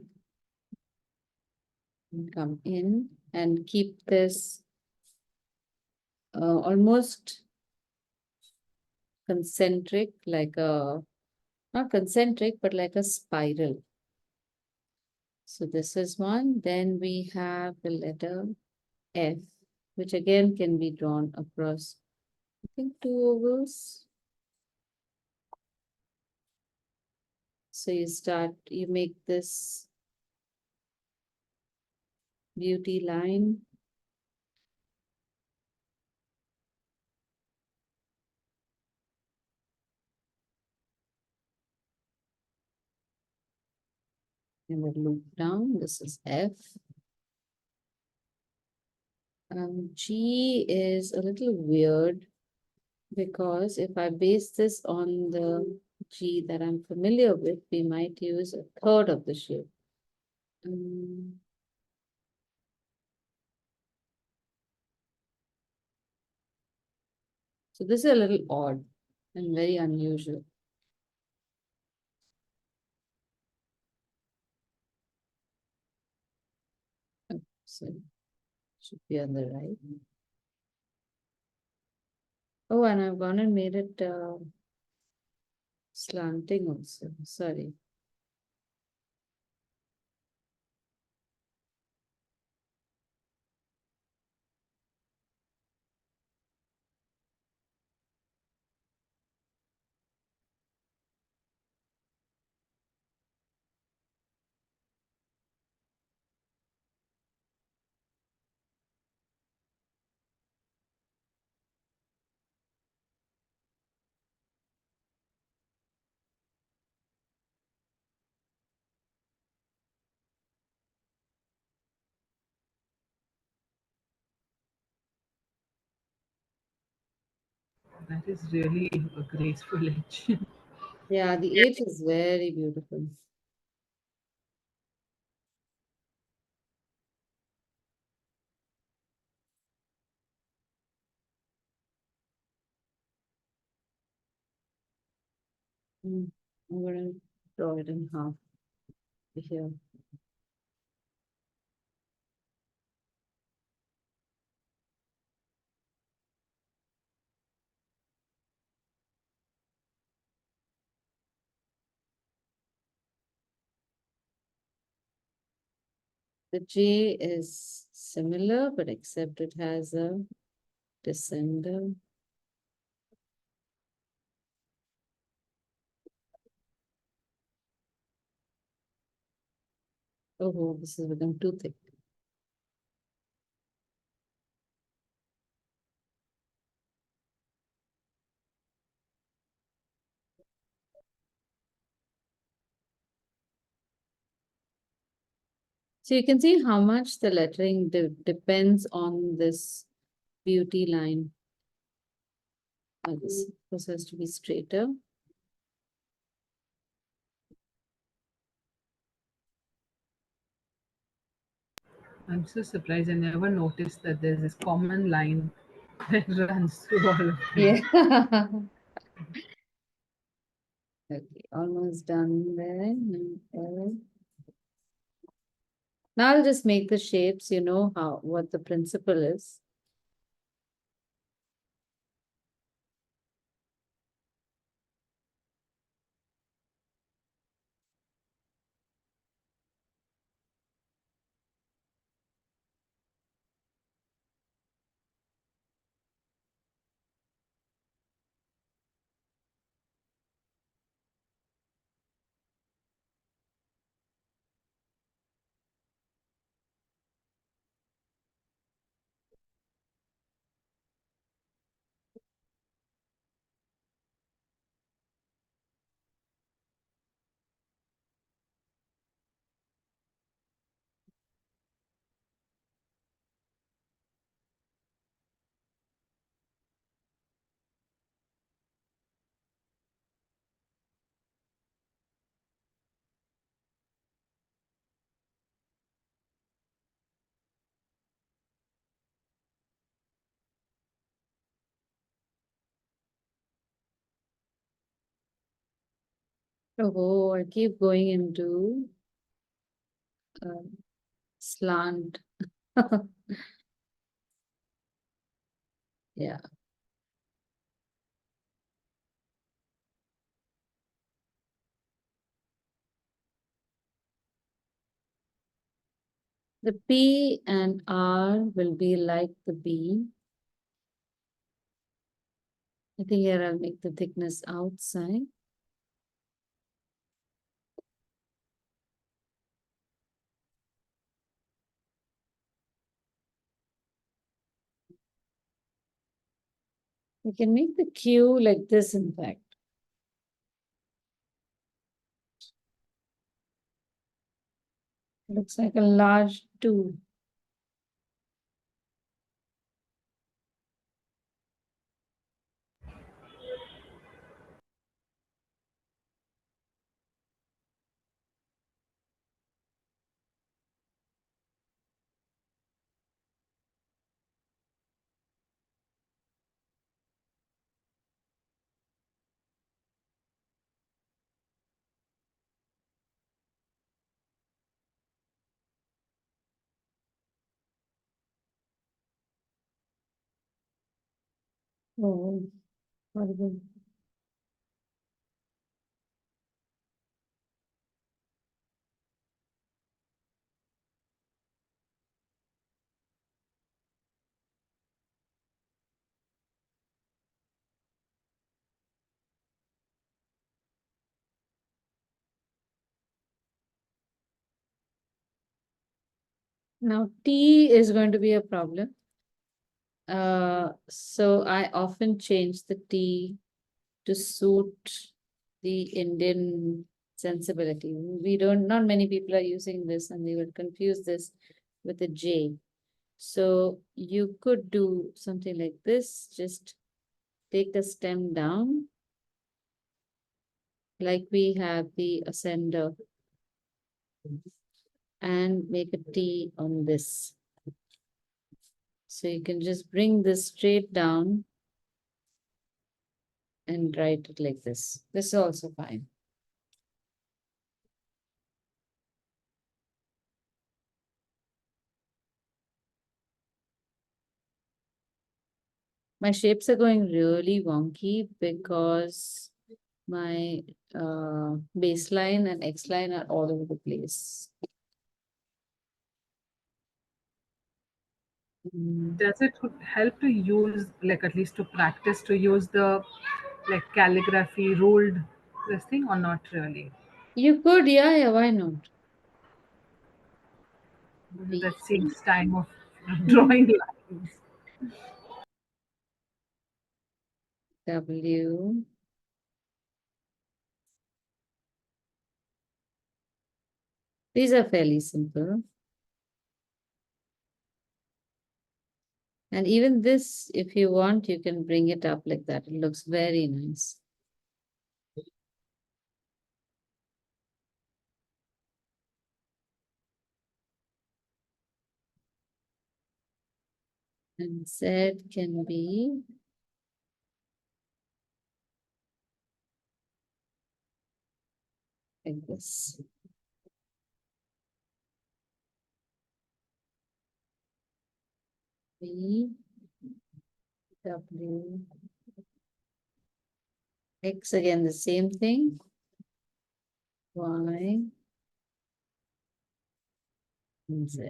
Speaker 1: and come in and keep this almost concentric, like a, not concentric, but like a spiral. So this is one. Then we have the letter F, which again can be drawn across, I think, two ovals. So you make this beauty line. And then loop down. This is F. G is a little weird because if I base this on the G that I'm familiar with, we might use a third of the shape. So this is a little odd and very unusual. So should be on the right. Oh, and I've gone and made it slanting also. Sorry.
Speaker 2: That is really a graceful edge.
Speaker 1: Yeah, the H is very beautiful. I'm going to draw it in half here. The J is similar, but except it has a descender. Oh, this is become too thick. So you can see how much the lettering depends on this beauty line. This has to be straighter.
Speaker 2: I'm so surprised. I never noticed that there's this common line that runs through all of them.
Speaker 1: Yeah. Okay, almost done there. Now I'll just make the shapes, you know what the principle is. Oh, I keep going into slant. Yeah. The P and R will be like the B. I think here I'll make the thickness outside. We can make the Q like this, in fact. Looks like a large 2. Oh, horrible. Now T is going to be a problem. So I often change the T to suit the Indian sensibility. Not many people are using this, and they will confuse this with a J. So you could do something like this, just take the stem down, like we have the ascender, and make a T on this. So you can just bring this straight down and write it like this. This is also fine. My shapes are going really wonky because my baseline and X line are all over the place.
Speaker 2: Does it help to use, like at least to practice, to use the like calligraphy ruled this thing or not really?
Speaker 1: You could, yeah, why not?
Speaker 2: That saves time of drawing lines.
Speaker 1: W. These are fairly simple. And even this, if you want, you can bring it up like that. It looks very nice. And Z can be like this. V, W, X, again the same thing. Y, and Z.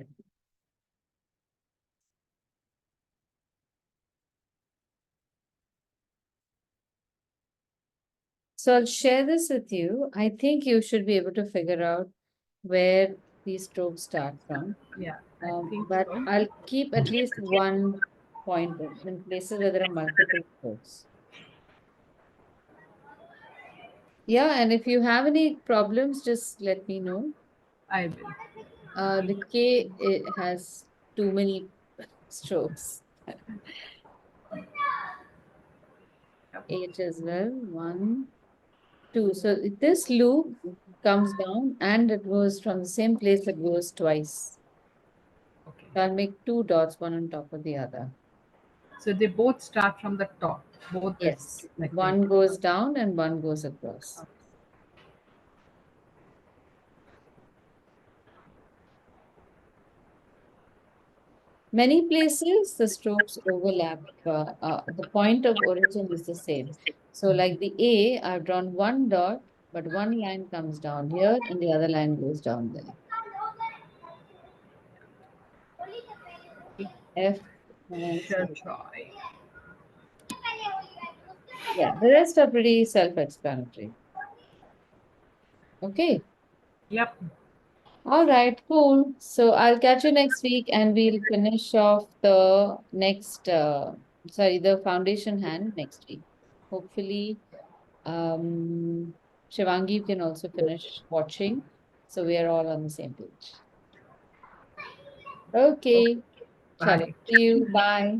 Speaker 1: So I'll share this with you. I think you should be able to figure out where these strokes start from.
Speaker 2: Yeah, I think
Speaker 1: But
Speaker 2: so.
Speaker 1: I'll keep at least one pointer in places where there are multiple strokes. Yeah, and if you have any problems, just let me know.
Speaker 2: I will.
Speaker 1: The K, it has too many strokes. H as well. 1, 2. So this loop comes down and it goes from the same place, it goes twice.
Speaker 2: Okay.
Speaker 1: So I'll make 2 dots, one on top of the other.
Speaker 2: So they both start from the top. Both
Speaker 1: Yes.
Speaker 2: this, like
Speaker 1: One goes down and one goes across. Many places the strokes overlap. The point of origin is the same. So like the A, I've drawn one dot, but one line comes down here and the other line goes down there. F,
Speaker 2: Sure, try.
Speaker 1: yeah, the rest are pretty self-explanatory. Okay.
Speaker 2: Yep.
Speaker 1: All right, cool. So I'll catch you next week and we'll finish off the next, the foundation hand next week. Hopefully, Shivangi, you can also finish watching. So we are all on the same page. Okay. Chalo.
Speaker 2: Bye.
Speaker 1: See you. Bye.